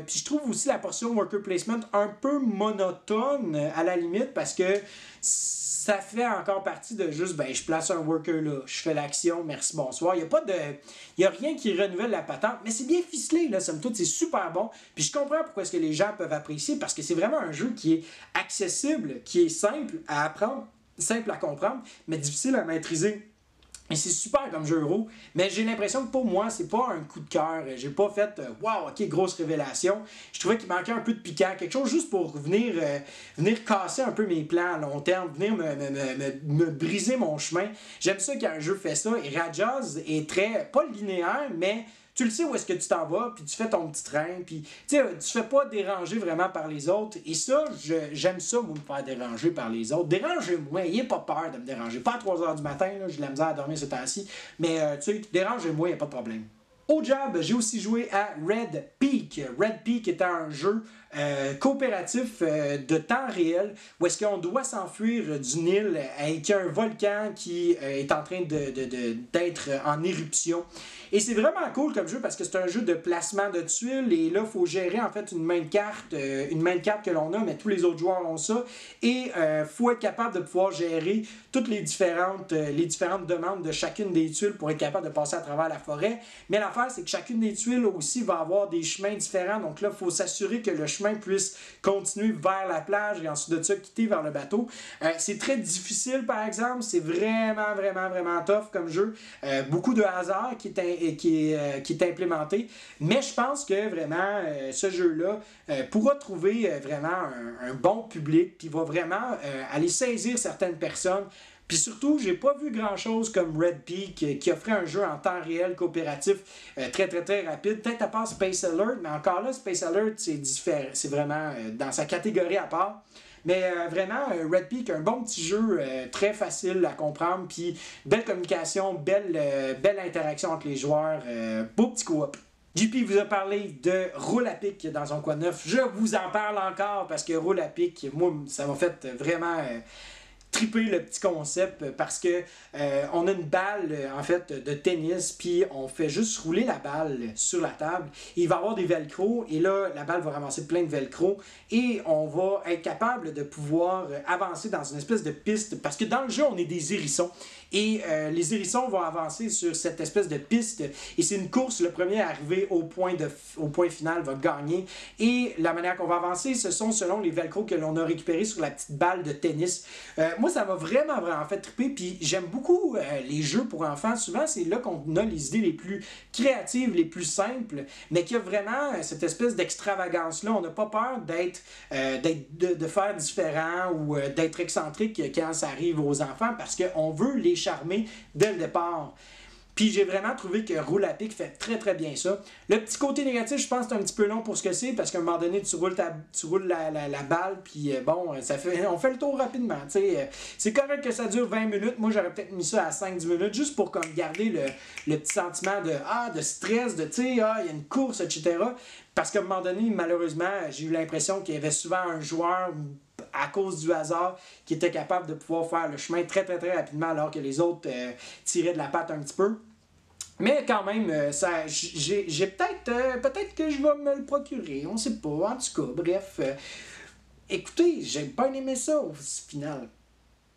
[SPEAKER 2] Puis je trouve aussi la portion worker placement un peu monotone à la limite parce que ça fait encore partie de juste je place un worker là, je fais l'action, merci, bonsoir. Il y a rien qui renouvelle la patente, mais c'est bien ficelé là, somme toute, c'est super bon. Puis je comprends pourquoi est-ce que les gens peuvent apprécier parce que c'est vraiment un jeu qui est accessible, qui est simple à apprendre, simple à comprendre, mais difficile à maîtriser. Et c'est super comme jeu euro, mais j'ai l'impression que pour moi, c'est pas un coup de cœur. J'ai pas fait wow, ok, grosse révélation. Je trouvais qu'il manquait un peu de piquant, quelque chose juste pour venir casser un peu mes plans à long terme, venir me briser mon chemin. J'aime ça qu'un jeu fait ça. Et Rajas est très, pas linéaire, mais tu le sais où est-ce que tu t'en vas, puis tu fais ton petit train, puis tu fais pas déranger vraiment par les autres. Et ça, j'aime ça, moi, me faire déranger par les autres. Dérangez-moi, n'ayez pas peur de me déranger. Pas à 3h du matin, j'ai de la misère à dormir ce temps-ci, mais dérangez-moi, il n'y a pas de problème. Au job, j'ai aussi joué à Red Peak. Red Peak est un jeu coopératif de temps réel où est-ce qu'on doit s'enfuir du Nil avec un volcan qui est en train d'être en éruption. Et c'est vraiment cool comme jeu parce que c'est un jeu de placement de tuiles et là, il faut gérer en fait une main de carte que l'on a, mais tous les autres joueurs ont ça. Et il faut être capable de pouvoir gérer toutes les différentes demandes de chacune des tuiles pour être capable de passer à travers la forêt. Mais l'affaire, c'est que chacune des tuiles aussi va avoir des chemins différents. Donc là, il faut s'assurer que le chemin puisse continuer vers la plage et ensuite de ça, quitter vers le bateau. C'est très difficile, par exemple. C'est vraiment tough comme jeu. Beaucoup de hasard qui est implémenté. Mais je pense que vraiment, ce jeu-là pourra trouver vraiment un bon public qui va vraiment aller saisir certaines personnes. Puis surtout, j'ai pas vu grand-chose comme Red Peak qui offrait un jeu en temps réel coopératif très rapide. Peut-être à part Space Alert, mais encore là, Space Alert, c'est différent. C'est vraiment dans sa catégorie à part. Mais vraiment, Red Peak, un bon petit jeu très facile à comprendre, puis belle communication, belle interaction entre les joueurs, beau petit coop. JP vous a parlé de Roule à pic dans son coin neuf. Je vous en parle encore parce que Roule à pic, moi, ça m'a fait vraiment triper le petit concept parce que on a une balle en fait de tennis puis on fait juste rouler la balle sur la table et il va y avoir des velcro et là la balle va ramasser plein de velcro et on va être capable de pouvoir avancer dans une espèce de piste parce que dans le jeu on est des hérissons et les hérissons vont avancer sur cette espèce de piste et c'est une course, le premier à arriver au point final va gagner et la manière qu'on va avancer ce sont selon les velcro que l'on a récupérés sur la petite balle de tennis. Moi, ça m'a vraiment fait triper. Puis j'aime beaucoup les jeux pour enfants. Souvent, c'est là qu'on a les idées les plus créatives, les plus simples, mais qu'il y a vraiment cette espèce d'extravagance-là. On n'a pas peur de faire différent ou d'être excentrique quand ça arrive aux enfants parce qu'on veut les charmer dès le départ. Puis j'ai vraiment trouvé que Roule à pic fait très très bien ça. Le petit côté négatif, je pense que c'est un petit peu long pour ce que c'est, parce qu'à un moment donné, tu roules la balle, puis on fait le tour rapidement. C'est correct que ça dure 20 minutes. Moi, j'aurais peut-être mis ça à 5-10 minutes, juste pour comme garder le petit sentiment de stress, il y a une course, etc. Parce qu'à un moment donné, malheureusement, j'ai eu l'impression qu'il y avait souvent un joueur, à cause du hasard, qui était capable de pouvoir faire le chemin très très très rapidement, alors que les autres tiraient de la patte un petit peu. Mais quand même, j'ai peut-être que je vais me le procurer, on sait pas, en tout cas, bref. Écoutez, j'ai pas aimé ça au final.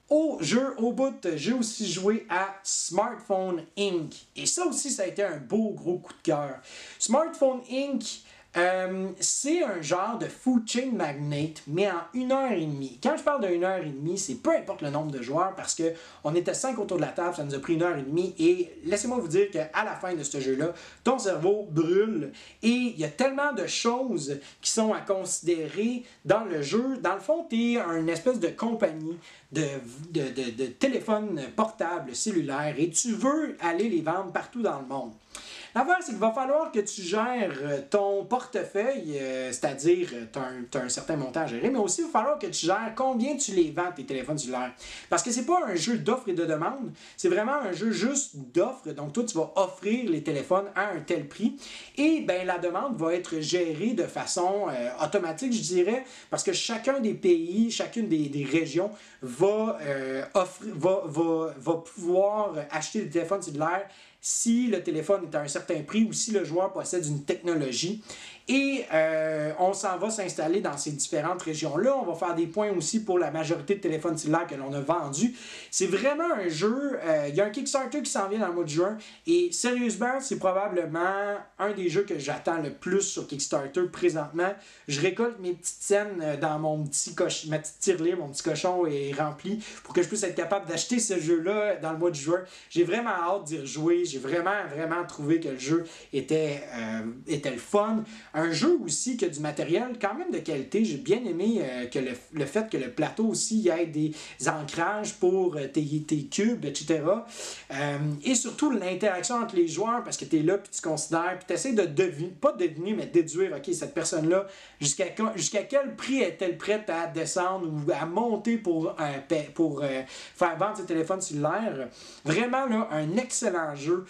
[SPEAKER 2] Au bout, j'ai aussi joué à Smartphone Inc. Et ça aussi, ça a été un beau gros coup de cœur. Smartphone Inc., c'est un genre de food chain magnate, mais en 1h30. Quand je parle de 1h30, c'est peu importe le nombre de joueurs, parce qu'on était 5 autour de la table, ça nous a pris 1h30, et laissez-moi vous dire qu'à la fin de ce jeu-là, ton cerveau brûle, et il y a tellement de choses qui sont à considérer dans le jeu. Dans le fond, tu es une espèce de compagnie de téléphones portables cellulaires, et tu veux aller les vendre partout dans le monde. L'affaire, c'est qu'il va falloir que tu gères ton portefeuille, c'est-à-dire tu as un certain montant à gérer, mais aussi il va falloir que tu gères combien tu les vends, tes téléphones cellulaires. Parce que c'est pas un jeu d'offre et de demande, c'est vraiment un jeu juste d'offre. Donc toi, tu vas offrir les téléphones à un tel prix, et ben la demande va être gérée de façon automatique, je dirais, parce que chacun des pays, chacune des régions va pouvoir acheter des téléphones cellulaires si le téléphone est à un certain prix ou si le joueur possède une technologie. Et on s'en va s'installer dans ces différentes régions-là. On va faire des points aussi pour la majorité de téléphones cellulaires que l'on a vendus. C'est vraiment un jeu. Il y a un Kickstarter qui s'en vient dans le mois de juin. Et sérieusement, c'est probablement un des jeux que j'attends le plus sur Kickstarter présentement. Je récolte mes petites scènes dans ma petite tirelire, mon petit cochon est rempli pour que je puisse être capable d'acheter ce jeu-là dans le mois de juin. J'ai vraiment hâte d'y rejouer. J'ai vraiment trouvé que le jeu était le fun. Un jeu aussi qui a du matériel quand même de qualité. J'ai bien aimé que le fait que le plateau aussi y ait des ancrages pour tes cubes, etc. Et surtout l'interaction entre les joueurs, parce que tu es là, puis tu considères, puis tu essaies de deviner, pas deviner, mais déduire, ok, cette personne-là, jusqu'à quel prix est-elle prête à descendre ou à monter pour faire vendre ses téléphones cellulaires. Vraiment, là, un excellent jeu.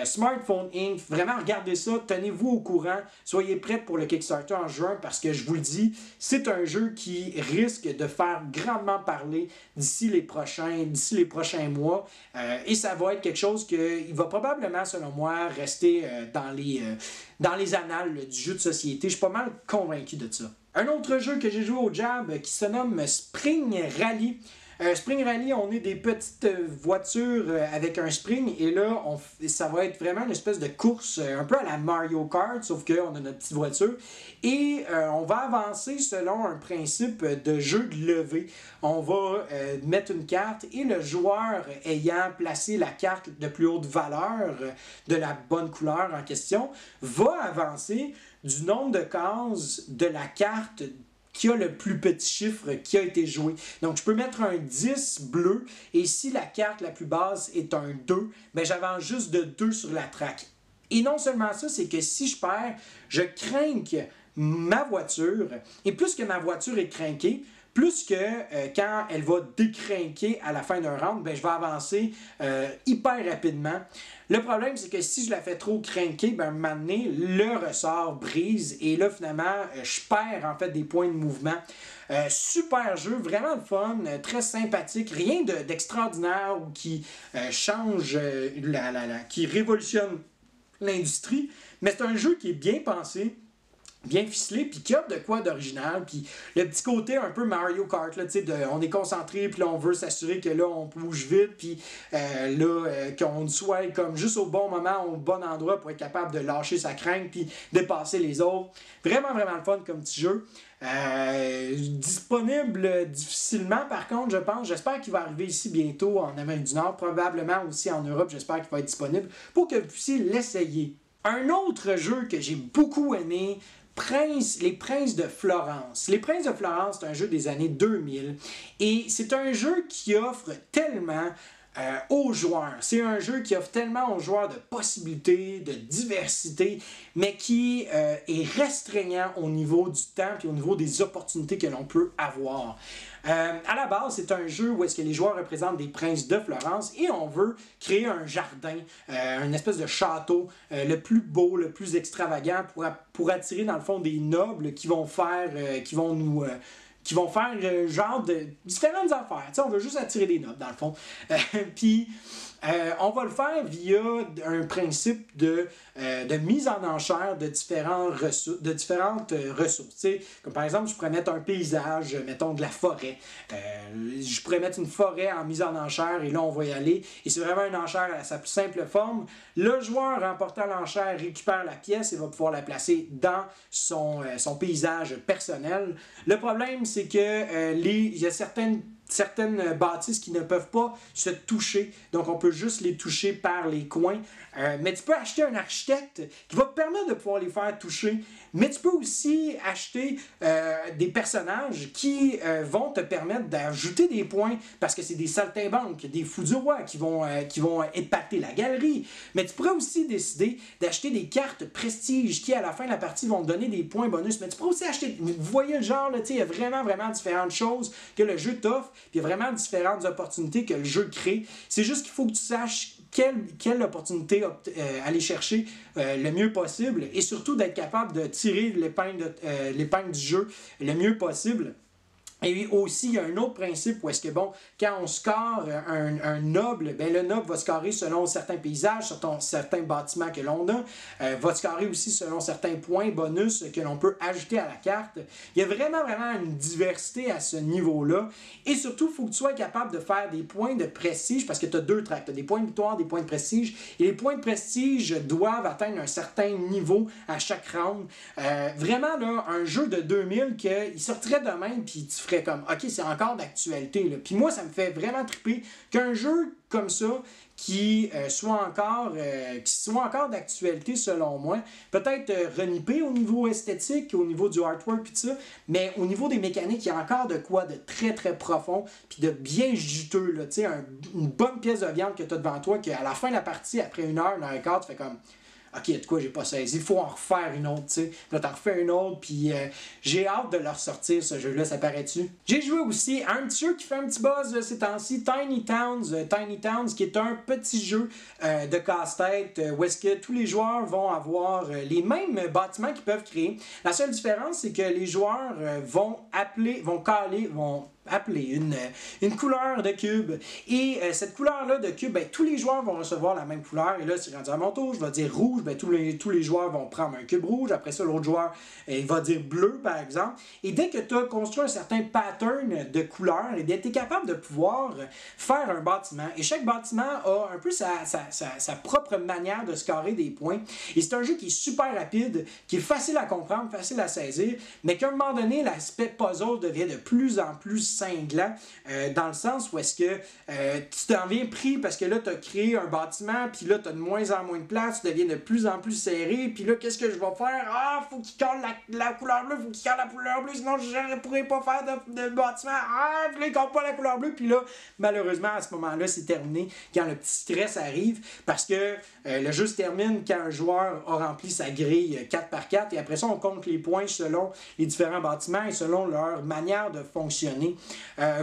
[SPEAKER 2] Smartphone Inc. Vraiment, regardez ça, tenez-vous au courant, soyez prêts pour le Kickstarter en juin, parce que je vous le dis, c'est un jeu qui risque de faire grandement parler d'ici les prochains mois, et ça va être quelque chose qui va probablement, selon moi, rester dans les annales du jeu de société. Je suis pas mal convaincu de ça. Un autre jeu que j'ai joué au Jab qui se nomme Spring Rally. Spring Rally, on est des petites voitures avec un spring, et là, ça va être vraiment une espèce de course un peu à la Mario Kart, sauf qu'on a notre petite voiture, et on va avancer selon un principe de jeu de levée. On va mettre une carte, et le joueur ayant placé la carte de plus haute valeur, de la bonne couleur en question, va avancer du nombre de cases de la carte qui a le plus petit chiffre qui a été joué. Donc, je peux mettre un 10 bleu, et si la carte la plus basse est un 2, ben j'avance juste de 2 sur la track. Et non seulement ça, c'est que si je perds, je crinque ma voiture, et plus que ma voiture est crinquée, plus que quand elle va décrinquer à la fin d'un round, ben, je vais avancer hyper rapidement. Le problème, c'est que si je la fais trop crinquer, ben, à un moment donné, le ressort brise, et là, finalement, je perds en fait des points de mouvement. Super jeu, vraiment le fun, très sympathique, rien d'extraordinaire ou qui change, qui révolutionne l'industrie, mais c'est un jeu qui est bien pensé, bien ficelé, puis qui offre de quoi d'original, puis le petit côté un peu Mario Kart, là, on est concentré, puis là on veut s'assurer que là on bouge vite, puis qu'on soit comme juste au bon moment, au bon endroit pour être capable de lâcher sa crainte, puis dépasser les autres. Vraiment le fun comme petit jeu. Disponible difficilement par contre, je pense. J'espère qu'il va arriver ici bientôt en Amérique du Nord, probablement aussi en Europe. J'espère qu'il va être disponible pour que vous puissiez l'essayer. Un autre jeu que j'ai beaucoup aimé, Les Princes de Florence. Les Princes de Florence, c'est un jeu des années 2000, et c'est un jeu qui offre tellement aux joueurs. C'est un jeu qui offre tellement aux joueurs de possibilités, de diversité, mais qui est restreignant au niveau du temps et au niveau des opportunités que l'on peut avoir. À la base, c'est un jeu où est-ce que les joueurs représentent des princes de Florence et on veut créer un jardin, une espèce de château le plus beau, le plus extravagant pour attirer dans le fond des nobles qui vont faire, qui vont faire genre de différentes affaires. T'sais, on veut juste attirer des nobles, dans le fond. Puis, on va le faire via un principe de mise en enchère de différentes ressources. T'sais, comme par exemple, je pourrais mettre un paysage, mettons de la forêt. Je pourrais mettre une forêt en mise en enchère et là, on va y aller. Et c'est vraiment une enchère à sa plus simple forme. Le joueur remportant l'enchère récupère la pièce et va pouvoir la placer dans son paysage personnel. Le problème, c'est que il y a certaines bâtisses qui ne peuvent pas se toucher. Donc, on peut juste les toucher par les coins. Mais tu peux acheter un architecte qui va te permettre de pouvoir les faire toucher. Mais tu peux aussi acheter des personnages qui vont te permettre d'ajouter des points parce que c'est des saltimbanques, des fous du roi qui vont épater la galerie. Mais tu pourrais aussi décider d'acheter des cartes prestige qui, à la fin de la partie, vont te donner des points bonus. Mais tu pourrais aussi acheter... Vous voyez le genre, là, il y a vraiment différentes choses que le jeu t'offre. Puis il y a vraiment différentes opportunités que le jeu crée. C'est juste qu'il faut que tu saches quelle opportunité aller chercher le mieux possible et surtout d'être capable de tirer l'épingle du jeu le mieux possible. Et aussi, il y a un autre principe où est-ce que, bon, quand on score un noble, ben le noble va scorer selon certains paysages, certains bâtiments que l'on a, va scorer aussi selon certains points bonus que l'on peut ajouter à la carte. Il y a vraiment une diversité à ce niveau-là. Et surtout, il faut que tu sois capable de faire des points de prestige, parce que tu as deux tracks, tu as des points de victoire, des points de prestige. Et les points de prestige doivent atteindre un certain niveau à chaque round. Vraiment, là, un jeu de 2000 qu'il sortirait demain, puis tu ferais comme, ok, c'est encore d'actualité. Puis moi, ça me fait vraiment triper qu'un jeu comme ça, qui soit encore d'actualité selon moi, peut-être renippé au niveau esthétique, au niveau du artwork puis ça, mais au niveau des mécaniques, il y a encore de quoi de très profond puis de bien juteux, là, tu sais, une bonne pièce de viande que tu as devant toi, qu'à la fin de la partie, après 1 heure, 1h15, tu fais comme... Ok, de quoi j'ai pas saisi, il faut en refaire une autre, tu sais. Là, t'en refais une autre, puis j'ai hâte de le ressortir, ce jeu-là, ça paraît-tu? J'ai joué aussi à un petit jeu qui fait un petit buzz ces temps-ci, Tiny Towns, qui est un petit jeu de casse-tête où est-ce que tous les joueurs vont avoir les mêmes bâtiments qu'ils peuvent créer. La seule différence, c'est que les joueurs vont appeler une couleur de cube. Et cette couleur-là de cube, ben, tous les joueurs vont recevoir la même couleur. Et là, c'est rendu à mon tour, je vais dire rouge. Ben, tous les joueurs vont prendre un cube rouge. Après ça, l'autre joueur va dire bleu, par exemple. Et dès que tu as construit un certain pattern de couleurs, tu es capable de pouvoir faire un bâtiment. Et chaque bâtiment a un peu sa propre manière de scorer des points. Et c'est un jeu qui est super rapide, qui est facile à comprendre, facile à saisir, mais qu'à un moment donné, l'aspect puzzle devient de plus en plus cinglant, dans le sens où est-ce que tu t'en viens pris parce que là, tu as créé un bâtiment, puis là, tu as de moins en moins de place, tu deviens de plus en plus serré, puis là, qu'est-ce que je vais faire? Ah, faut qu'il colle la couleur bleue, faut qu'il colle la couleur bleue, sinon je ne pourrais pas faire de bâtiment. Ah, puis là, il colle pas la couleur bleue, puis là, malheureusement, à ce moment-là, c'est terminé quand le petit stress arrive, parce que le jeu se termine quand un joueur a rempli sa grille 4x4, et après ça, on compte les points selon les différents bâtiments et selon leur manière de fonctionner.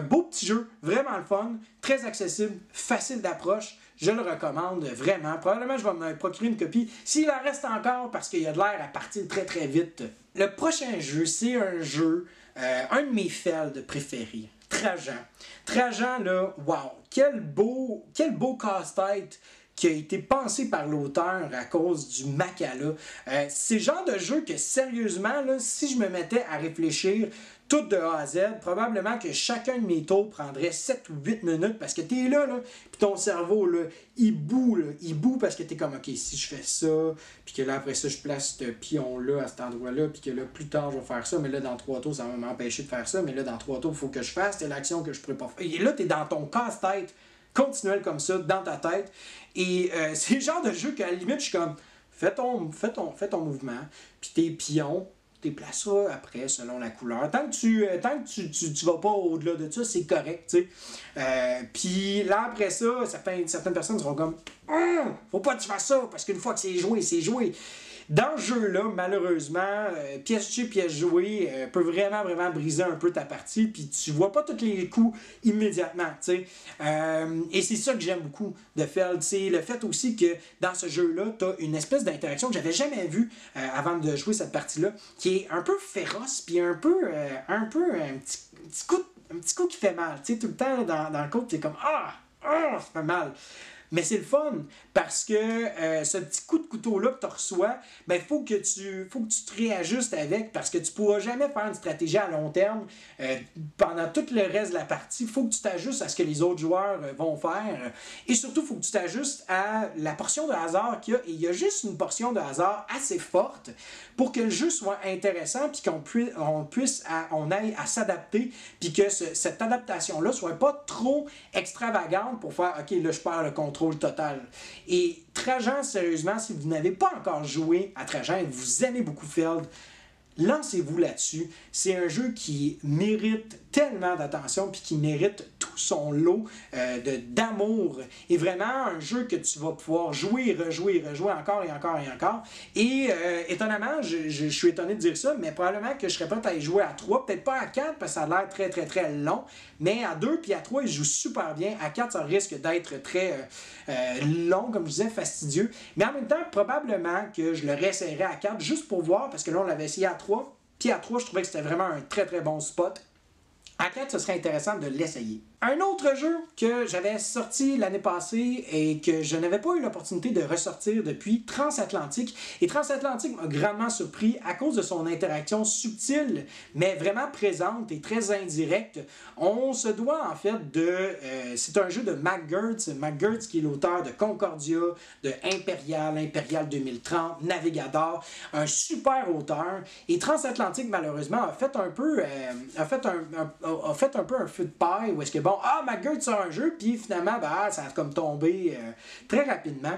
[SPEAKER 2] Beau petit jeu, vraiment le fun, très accessible, facile d'approche, je le recommande vraiment. Probablement je vais me procurer une copie s'il en reste encore parce qu'il y a de l'air à partir très vite. Le prochain jeu, c'est un jeu, un de mes Feld préférés, Trajan. Trajan là, wow, quel beau casse-tête qui a été pensé par l'auteur à cause du Macala. C'est le genre de jeu que, sérieusement, là, si je me mettais à réfléchir tout de A à Z, probablement que chacun de mes tours prendrait 7 ou 8 minutes parce que t'es là, puis ton cerveau, là, il boue parce que t'es comme, ok, si je fais ça, puis que là, après ça, je place ce pion-là à cet endroit-là, puis que là, plus tard, je vais faire ça, mais là, dans 3 tours, ça va m'empêcher de faire ça, mais là, dans 3 tours, il faut que je fasse telle action que je pourrais pas faire. Et là, t'es dans ton casse-tête continuel comme ça, dans ta tête. Et c'est le genre de jeu qu'à la limite, je suis comme, fais ton mouvement, puis tes pions, déplaceras après selon la couleur. Tant que tu vas pas au-delà de ça, c'est correct, tu sais. Puis là, après ça, certaines personnes seront comme faut pas que tu fasses ça, parce qu'une fois que c'est joué, c'est joué. Dans ce jeu-là, malheureusement, pièce touchée, pièce jouée peut vraiment, vraiment briser un peu ta partie, puis tu vois pas tous les coups immédiatement, tu sais. Et c'est ça que j'aime beaucoup de Feld, c'est le fait aussi que dans ce jeu-là, tu as une espèce d'interaction que j'avais jamais vue avant de jouer cette partie-là, qui est un peu féroce, puis un petit coup qui fait mal, tu sais, tout le temps dans le côte, tu es comme ça fait mal. Mais c'est le fun, parce que ce petit coup de couteau-là que tu reçois, ben faut que tu te réajustes avec, parce que tu ne pourras jamais faire une stratégie à long terme pendant tout le reste de la partie. Il faut que tu t'ajustes à ce que les autres joueurs vont faire. Et surtout, il faut que tu t'ajustes à la portion de hasard qu'il y a. Et il y a juste une portion de hasard assez forte pour que le jeu soit intéressant, puis qu'on aille à s'adapter, puis que cette adaptation-là ne soit pas trop extravagante pour faire « Ok, là, je perds le contrôle total ». Et Trajan, sérieusement, si vous n'avez pas encore joué à Trajan et que vous aimez beaucoup Feld, lancez-vous là-dessus. C'est un jeu qui mérite tellement d'attention puis qui mérite tout son lot d'amour. Et vraiment un jeu que tu vas pouvoir jouer, rejouer encore et encore et encore. Et étonnamment, je suis étonné de dire ça, mais probablement que je serais prêt à y jouer à 3, peut-être pas à 4 parce que ça a l'air très très très long, mais à 2 puis à 3, il joue super bien. À 4, ça risque d'être très long, comme je disais, fastidieux. Mais en même temps, probablement que je le réessayerais à 4 juste pour voir, parce que là, on l'avait essayé à 3. Puis à 3, je trouvais que c'était vraiment un très très bon spot. À 4, ce serait intéressant de l'essayer. Un autre jeu que j'avais sorti l'année passée et que je n'avais pas eu l'opportunité de ressortir depuis, Transatlantique. Et Transatlantique m'a grandement surpris à cause de son interaction subtile, mais vraiment présente et très indirecte. On se doit en fait c'est un jeu de Mac Gerdts. Mac Gerdts qui est l'auteur de Concordia, de Imperial 2030, Navigador, un super auteur. Et Transatlantique, malheureusement, a fait un peu un feu de paille où est-ce que Mac Gerdts sort un jeu, puis finalement, ça a comme tombé très rapidement.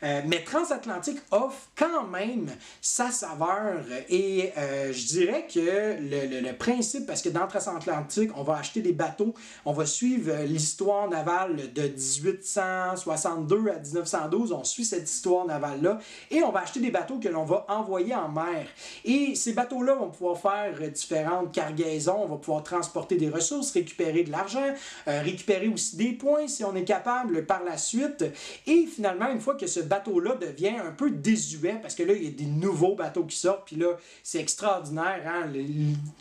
[SPEAKER 2] Mais Transatlantique offre quand même sa saveur et je dirais que le principe, parce que dans Transatlantique, on va acheter des bateaux, on va suivre l'histoire navale de 1862 à 1912, on suit cette histoire navale-là, et on va acheter des bateaux que l'on va envoyer en mer. Et ces bateaux-là vont pouvoir faire différentes cargaisons, on va pouvoir transporter des ressources, récupérer de l'argent, récupérer aussi des points si on est capable par la suite. Et finalement, une fois que ce bateau-là devient un peu désuet, parce que là, il y a des nouveaux bateaux qui sortent, puis là, c'est extraordinaire, hein?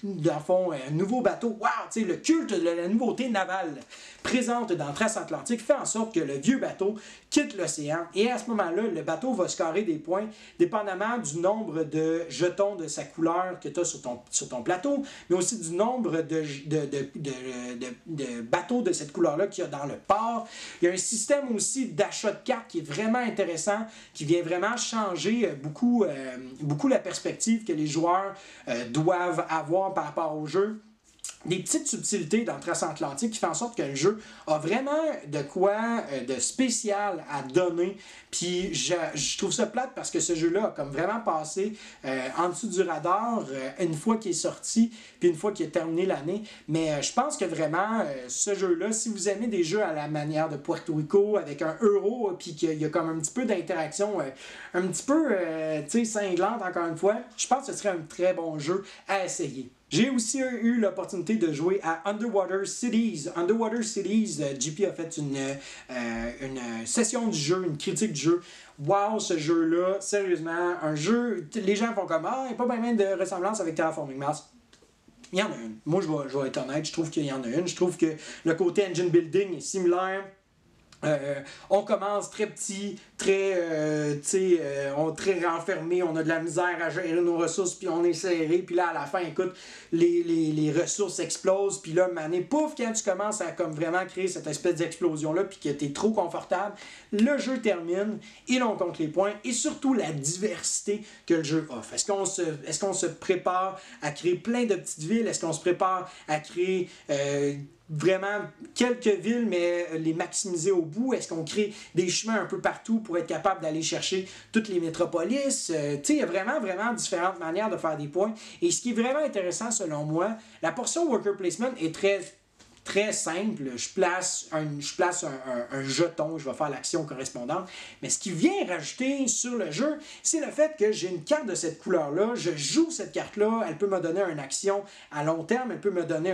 [SPEAKER 2] Dans le fond, un nouveau bateau, wow, tu sais, le culte de la nouveauté navale présente dans Transatlantique fait en sorte que le vieux bateau quitte l'océan, et à ce moment-là, le bateau va scorer des points dépendamment du nombre de jetons de sa couleur que tu as sur ton plateau, mais aussi du nombre de bateaux de cette couleur-là qu'il y a dans le port. Il y a un système aussi d'achat de cartes qui est vraiment intéressant, qui vient vraiment changer beaucoup la perspective que les joueurs doivent avoir par rapport au jeu. Des petites subtilités dans Transatlantique qui font en sorte que le jeu a vraiment de quoi de spécial à donner. Puis je trouve ça plate parce que ce jeu-là a comme vraiment passé en dessous du radar une fois qu'il est sorti, puis une fois qu'il a terminé l'année. Mais je pense que vraiment, ce jeu-là, si vous aimez des jeux à la manière de Puerto Rico, avec un euro, puis qu'il y a comme un petit peu d'interaction, un petit peu cinglante encore une fois, je pense que ce serait un très bon jeu à essayer. J'ai aussi eu l'opportunité de jouer à Underwater Cities. Underwater Cities, JP a fait une session du jeu, une critique du jeu. Wow, ce jeu-là, sérieusement, un jeu, les gens font comme il n'y a pas bien de ressemblance avec Terraforming Mars. Il y en a une. Moi, je vais être honnête, je trouve qu'il y en a une. Je trouve que le côté engine building est similaire. On commence très petit, très renfermé, on a de la misère à gérer nos ressources, puis on est serré, puis là à la fin, écoute, les ressources explosent, puis là, mané, pouf, quand tu commences à comme vraiment créer cette espèce d'explosion-là, puis que tu es trop confortable, le jeu termine, et l'on compte les points, et surtout la diversité que le jeu offre. Est-ce qu'on se prépare à créer plein de petites villes? Est-ce qu'on se prépare à créer vraiment quelques villes, mais les maximiser au bout? Est-ce qu'on crée des chemins un peu partout pour être capable d'aller chercher toutes les métropolis? Tu sais, il y a vraiment différentes manières de faire des points. Et ce qui est vraiment intéressant selon moi, la portion worker placement est très simple. Je place un jeton, je vais faire l'action correspondante. Mais ce qui vient rajouter sur le jeu, c'est le fait que j'ai une carte de cette couleur-là. Je joue cette carte-là. Elle peut me donner une action à long terme. Elle peut me donner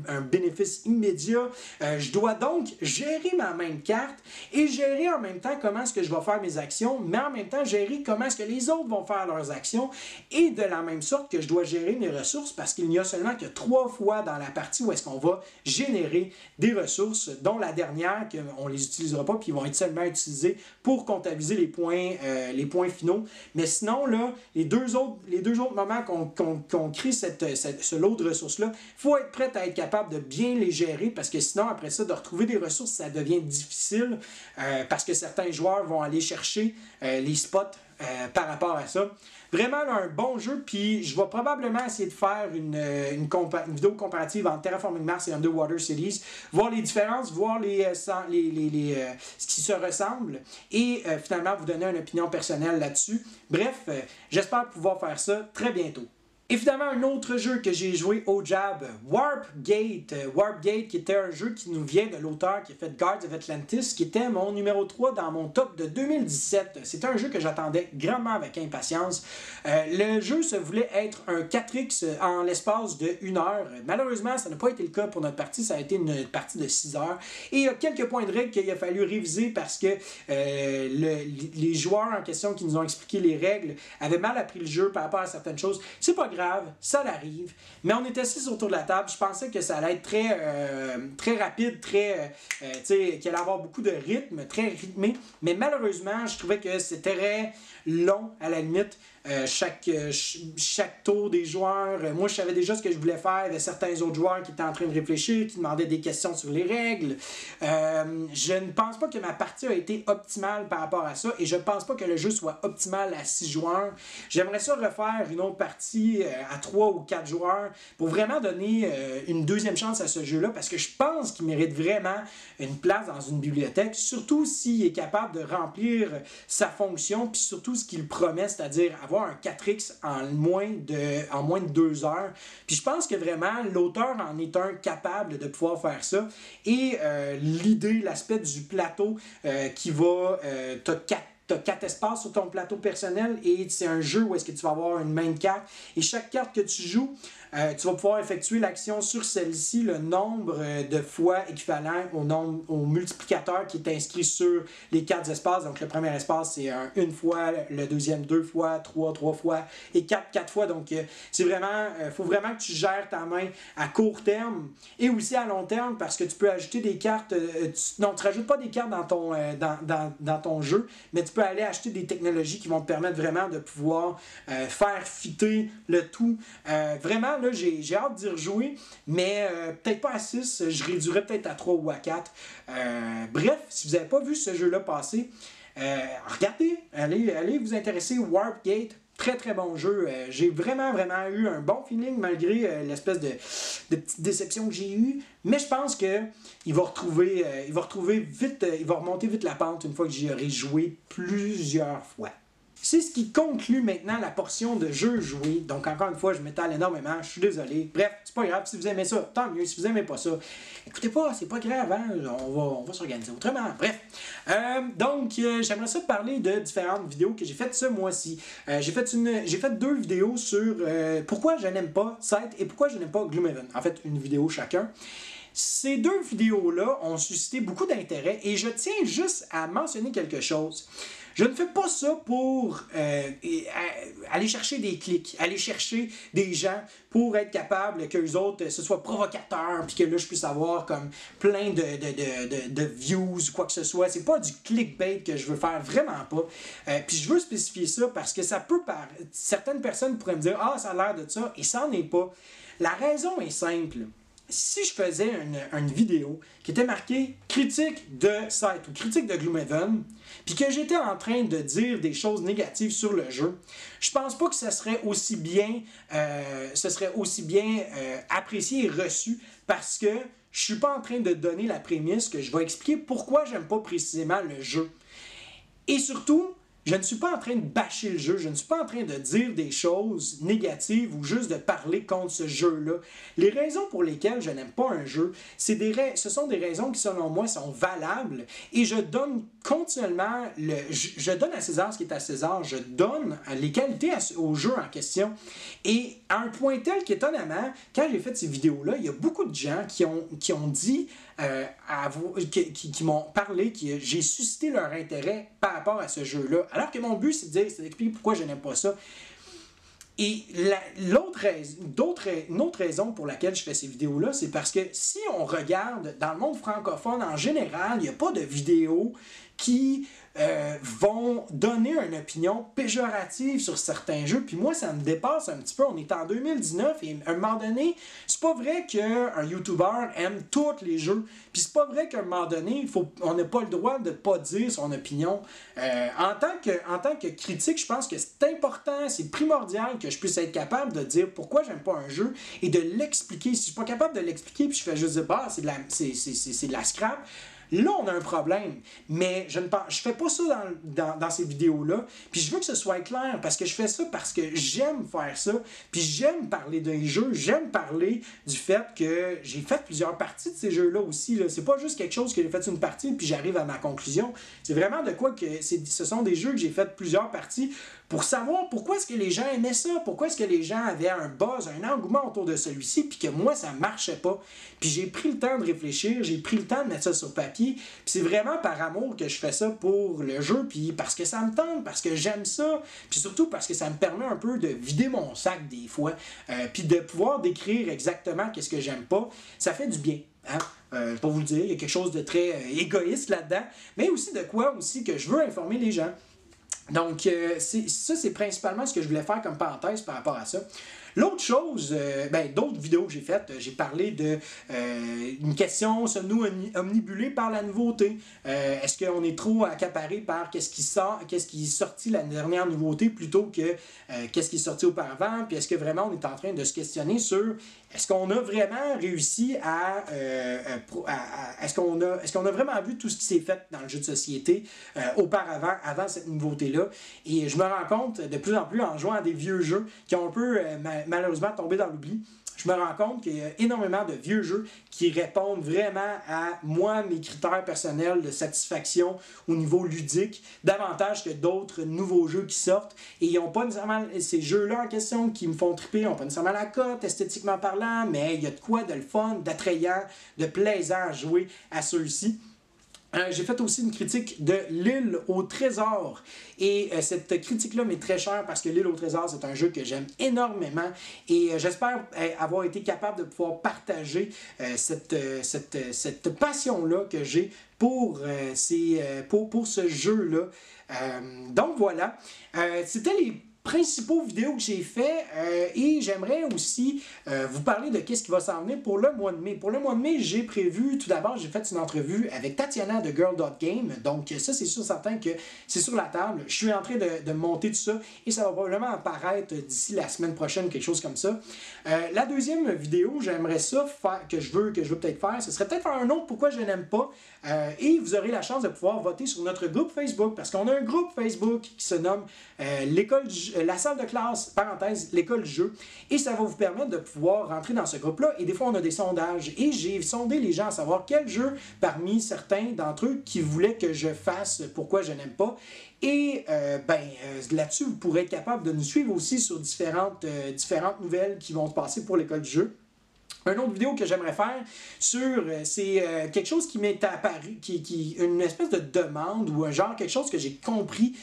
[SPEAKER 2] un bénéfice immédiat. Je dois donc gérer ma même carte et gérer en même temps comment est-ce que je vais faire mes actions, mais en même temps gérer comment est-ce que les autres vont faire leurs actions. Et de la même sorte que je dois gérer mes ressources parce qu'il n'y a seulement que 3 fois dans la partie où est-ce qu'on va générer des ressources, dont la dernière, qu'on ne les utilisera pas, puis ils vont être seulement utilisés pour comptabiliser les points finaux. Mais sinon, là, les deux autres moments qu'on crée ce lot de ressources-là, il faut être prêt à être capable de bien les gérer, parce que sinon, après ça, de retrouver des ressources, ça devient difficile, parce que certains joueurs vont aller chercher les spots par rapport à ça. Vraiment là, un bon jeu, puis je vais probablement essayer de faire une vidéo comparative entre Terraforming Mars et Underwater Cities, voir les différences, voir ce qui se ressemble, et finalement vous donner une opinion personnelle là-dessus. Bref, j'espère pouvoir faire ça très bientôt. Évidemment, un autre jeu que j'ai joué au Jab, Warp Gate. Warp Gate, qui était un jeu qui nous vient de l'auteur qui a fait Guards of Atlantis, qui était mon numéro 3 dans mon top de 2017. C'était un jeu que j'attendais grandement avec impatience. Le jeu se voulait être un 4X en l'espace de 1 heure. Malheureusement, ça n'a pas été le cas pour notre partie. Ça a été une partie de 6 heures. Et il y a quelques points de règle qu'il a fallu réviser parce que les joueurs en question qui nous ont expliqué les règles avaient mal appris le jeu par rapport à certaines choses. C'est pas grave, ça l'arrive. Mais on était assis autour de la table. Je pensais que ça allait être très rapide, qu'il allait avoir beaucoup de rythme, très rythmé. Mais malheureusement, je trouvais que c'était très long à la limite. Chaque tour des joueurs, moi je savais déjà ce que je voulais faire. Il y avait certains autres joueurs qui étaient en train de réfléchir, qui demandaient des questions sur les règles. Je ne pense pas que ma partie a été optimale par rapport à ça, et je ne pense pas que le jeu soit optimal à 6 joueurs. J'aimerais ça refaire une autre partie à 3 ou 4 joueurs pour vraiment donner une deuxième chance à ce jeu-là, parce que je pense qu'il mérite vraiment une place dans une bibliothèque, surtout s'il est capable de remplir sa fonction, puis surtout ce qu'il promet, c'est-à-dire avoir un 4X en moins de 2 heures. Puis je pense que vraiment, l'auteur en est un capable de pouvoir faire ça. Et l'idée, l'aspect du plateau qui va... T'as 4 espaces sur ton plateau personnel, et c'est un jeu où est-ce que tu vas avoir une main carte. Et chaque carte que tu joues, tu vas pouvoir effectuer l'action sur celle-ci le nombre de fois équivalent au multiplicateur qui est inscrit sur les 4 espaces. Donc le premier espace, c'est une fois, le deuxième 2 fois, 3 fois, et 4 fois. Donc c'est vraiment, faut vraiment que tu gères ta main à court terme et aussi à long terme, parce que tu peux ajouter des cartes. Tu rajoutes pas des cartes dans ton jeu, mais tu peux aller acheter des technologies qui vont te permettre vraiment de pouvoir faire fitter le tout. Vraiment, là, j'ai hâte d'y rejouer, mais peut-être pas à 6, je réduirais peut-être à 3 ou à 4. Bref, si vous n'avez pas vu ce jeu-là passer, regardez, allez vous intéresser. Warp Gate, très très bon jeu. J'ai vraiment eu un bon feeling malgré l'espèce de petite déception que j'ai eue. Mais je pense que il va remonter vite la pente une fois que j'y aurai joué plusieurs fois. C'est ce qui conclut maintenant la portion de jeux joués. Donc encore une fois, je m'étale énormément, je suis désolé. Bref, c'est pas grave, si vous aimez ça, tant mieux. Si vous aimez pas ça, écoutez pas, c'est pas grave, hein? On va s'organiser autrement. Bref, j'aimerais ça parler de différentes vidéos que j'ai faites ce mois-ci. J'ai fait 2 vidéos sur pourquoi je n'aime pas Scythe et pourquoi je n'aime pas Gloomhaven. En fait, une vidéo chacun. Ces 2 vidéos-là ont suscité beaucoup d'intérêt, et je tiens juste à mentionner quelque chose. Je ne fais pas ça pour aller chercher des clics, aller chercher des gens pour être capable qu'eux autres, ce soit provocateurs, puis que là, je puisse avoir comme plein de views ou quoi que ce soit. C'est pas du clickbait que je veux faire, vraiment pas. Puis je veux spécifier ça parce que ça peut certaines personnes pourraient me dire « Ah, ça a l'air de ça », et ça n'en est pas. La raison est simple. Si je faisais une vidéo qui était marquée « critique de Scythe » ou « critique de Gloomhaven », puis que j'étais en train de dire des choses négatives sur le jeu, je pense pas que ça serait aussi bien apprécié et reçu, parce que je suis pas en train de donner la prémisse que je vais expliquer pourquoi j'aime pas précisément le jeu. Et surtout, je ne suis pas en train de bâcher le jeu, je ne suis pas en train de dire des choses négatives ou juste de parler contre ce jeu-là. Les raisons pour lesquelles je n'aime pas un jeu, ce sont des raisons qui, selon moi, sont valables et je donne continuellement, je donne à César ce qui est à César, je donne les qualités au jeu en question. Et à un point tel qu'étonnamment, quand j'ai fait ces vidéos-là, il y a beaucoup de gens qui ont dit, qui m'ont parlé, j'ai suscité leur intérêt par rapport à ce jeu-là. Alors que mon but, c'est d'expliquer pourquoi je n'aime pas ça. Et une autre raison pour laquelle je fais ces vidéos-là, c'est parce que si on regarde dans le monde francophone en général, il n'y a pas de vidéos qui vont donner une opinion péjorative sur certains jeux. Puis moi, ça me dépasse un petit peu. On est en 2019 et à un moment donné, c'est pas vrai qu'un YouTuber aime tous les jeux. Puis c'est pas vrai qu'à un moment donné, on n'a pas le droit de pas dire son opinion. En tant que critique, je pense que c'est important, c'est primordial que je puisse être capable de dire pourquoi j'aime pas un jeu et de l'expliquer. Si je suis pas capable de l'expliquer puis je fais juste dire c'est de la scrap, là, on a un problème. Mais je fais pas ça dans ces vidéos-là. Puis je veux que ce soit clair parce que je fais ça parce que j'aime faire ça. Puis j'aime parler d'un jeu. J'aime parler du fait que j'ai fait plusieurs parties de ces jeux-là aussi. Là. C'est pas juste quelque chose que j'ai fait une partie puis j'arrive à ma conclusion. C'est vraiment de quoi que ce sont des jeux que j'ai fait plusieurs parties pour savoir pourquoi est-ce que les gens aimaient ça, pourquoi est-ce que les gens avaient un buzz, un engouement autour de celui-ci, puis que moi, ça marchait pas. Puis j'ai pris le temps de réfléchir, j'ai pris le temps de mettre ça sur papier, puis c'est vraiment par amour que je fais ça pour le jeu, puis parce que ça me tente, parce que j'aime ça, puis surtout parce que ça me permet un peu de vider mon sac des fois, puis de pouvoir décrire exactement qu'est-ce que j'aime pas, ça fait du bien. Hein? Pour vous le dire, il y a quelque chose de très égoïste là-dedans, mais aussi de quoi aussi que je veux informer les gens. Donc, c'est principalement ce que je voulais faire comme parenthèse par rapport à ça. L'autre chose, d'autres vidéos que j'ai faites, j'ai parlé de une question, sommes-nous omnibulés par la nouveauté? Est-ce qu'on est trop accaparé par qu'est-ce qui est sorti la dernière nouveauté plutôt que qu'est-ce qui est sorti auparavant? Puis est-ce que vraiment on est en train de se questionner sur est-ce qu'on a vraiment réussi est-ce qu'on a vraiment vu tout ce qui s'est fait dans le jeu de société auparavant, avant cette nouveauté-là? Et je me rends compte de plus en plus en jouant à des vieux jeux qui ont un peu malheureusement tombé dans l'oubli. Je me rends compte qu'il y a énormément de vieux jeux qui répondent vraiment à moi, mes critères personnels de satisfaction au niveau ludique, davantage que d'autres nouveaux jeux qui sortent. Et ils n'ont pas nécessairement ces jeux-là en question qui me font triper, n'ont pas nécessairement la cote esthétiquement parlant, mais il y a de quoi de le fun, d'attrayant, de plaisant à jouer à ceux-ci. J'ai fait aussi une critique de L'Île au Trésor et cette critique-là m'est très chère parce que L'Île au Trésor, c'est un jeu que j'aime énormément et j'espère avoir été capable de pouvoir partager cette passion-là que j'ai pour ce jeu-là. Donc voilà, c'était les principaux vidéos que j'ai fait et j'aimerais aussi vous parler de qu'est-ce qui va s'en venir pour le mois de mai. Pour le mois de mai, j'ai prévu, tout d'abord, j'ai fait une entrevue avec Tatiana de Girl.game, donc ça c'est sûr certain que c'est sur la table. Je suis en train de monter tout ça et ça va probablement apparaître d'ici la semaine prochaine, quelque chose comme ça. La deuxième vidéo, j'aimerais ça faire, que je veux peut-être faire, ce serait peut-être faire un autre pourquoi je n'aime pas et vous aurez la chance de pouvoir voter sur notre groupe Facebook parce qu'on a un groupe Facebook qui se nomme la salle de classe, parenthèse, l'école du jeu, et ça va vous permettre de pouvoir rentrer dans ce groupe-là, et des fois on a des sondages, et j'ai sondé les gens à savoir quel jeu, parmi certains d'entre eux, qui voulaient que je fasse pourquoi je n'aime pas, et là-dessus, vous pourrez être capable de nous suivre aussi sur différentes nouvelles qui vont se passer pour l'école du jeu. Une autre vidéo que j'aimerais faire c'est quelque chose qui m'est apparu, qui une espèce de demande ou un genre quelque chose que j'ai compris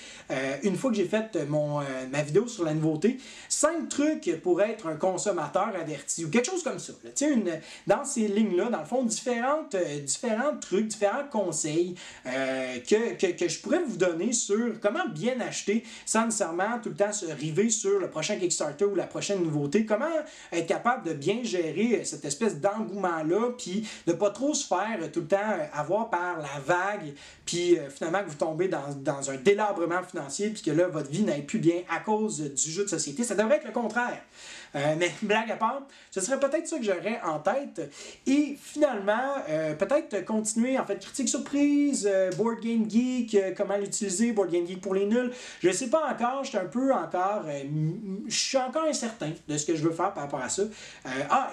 [SPEAKER 2] une fois que j'ai fait ma vidéo sur la nouveauté. 5 trucs pour être un consommateur averti ou quelque chose comme ça. Dans ces lignes-là, dans le fond, différents trucs, différents conseils que je pourrais vous donner sur comment bien acheter sans nécessairement tout le temps se river sur le prochain Kickstarter ou la prochaine nouveauté. Comment être capable de bien gérer cette espèce d'engouement-là, puis de pas trop se faire tout le temps avoir par la vague, puis finalement que vous tombez dans un délabrement financier, puis que là, votre vie n'aille plus bien à cause du jeu de société. Ça devrait être le contraire. Mais blague à part, ce serait peut-être ça que j'aurais en tête. Et finalement, peut-être continuer, en fait, critique surprise, Board Game Geek, comment l'utiliser, Board Game Geek pour les nuls. Je ne sais pas encore, je suis encore incertain de ce que je veux faire par rapport à ça.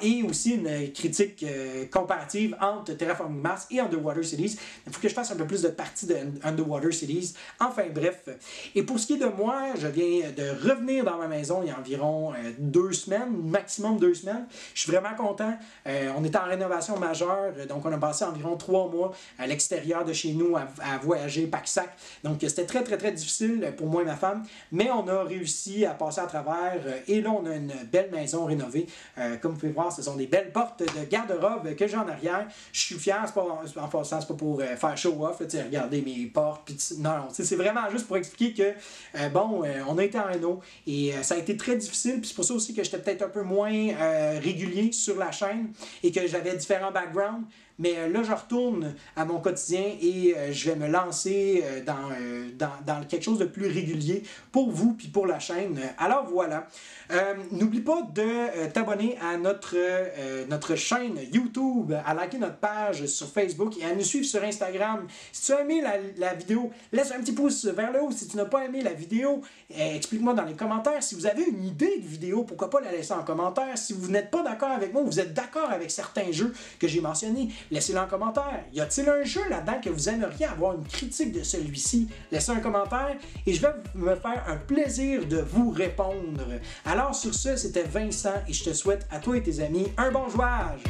[SPEAKER 2] Et aussi une critique comparative entre Terraforming Mars et Underwater Cities. Il faut que je fasse un peu plus de parties de Underwater Cities. Enfin bref. Et pour ce qui est de moi, je viens de revenir dans ma maison il y a environ 2 semaines, maximum 2 semaines. Je suis vraiment content. On est en rénovation majeure, donc on a passé environ 3 mois à l'extérieur de chez nous à voyager pack-sac. Donc c'était très très très difficile pour moi et ma femme, mais on a réussi à passer à travers et là on a une belle maison rénovée. Comme vous pouvez voir, ce sont des belles portes de garde-robe que j'ai en arrière. Je suis fier, en passant, c'est pas pour faire show-off, regardez mes portes. Non, c'est vraiment juste pour expliquer que on a été en réno et ça a été très difficile, puis c'est pour ça aussi que j'étais peut-être un peu moins régulier sur la chaîne et que j'avais différents backgrounds. Mais là, je retourne à mon quotidien et je vais me lancer dans quelque chose de plus régulier pour vous puis pour la chaîne. Alors voilà. N'oublie pas de t'abonner à notre chaîne YouTube, à liker notre page sur Facebook et à nous suivre sur Instagram. Si tu as aimé la vidéo, laisse un petit pouce vers le haut. Si tu n'as pas aimé la vidéo, explique-moi dans les commentaires. Si vous avez une idée de vidéo, pourquoi pas la laisser en commentaire. Si vous n'êtes pas d'accord avec moi, vous êtes d'accord avec certains jeux que j'ai mentionnés, laissez-le en commentaire. Y a-t-il un jeu là-dedans que vous aimeriez avoir une critique de celui-ci? Laissez un commentaire et je vais me faire un plaisir de vous répondre. Alors sur ce, c'était Vincent et je te souhaite à toi et tes amis un bon jouage!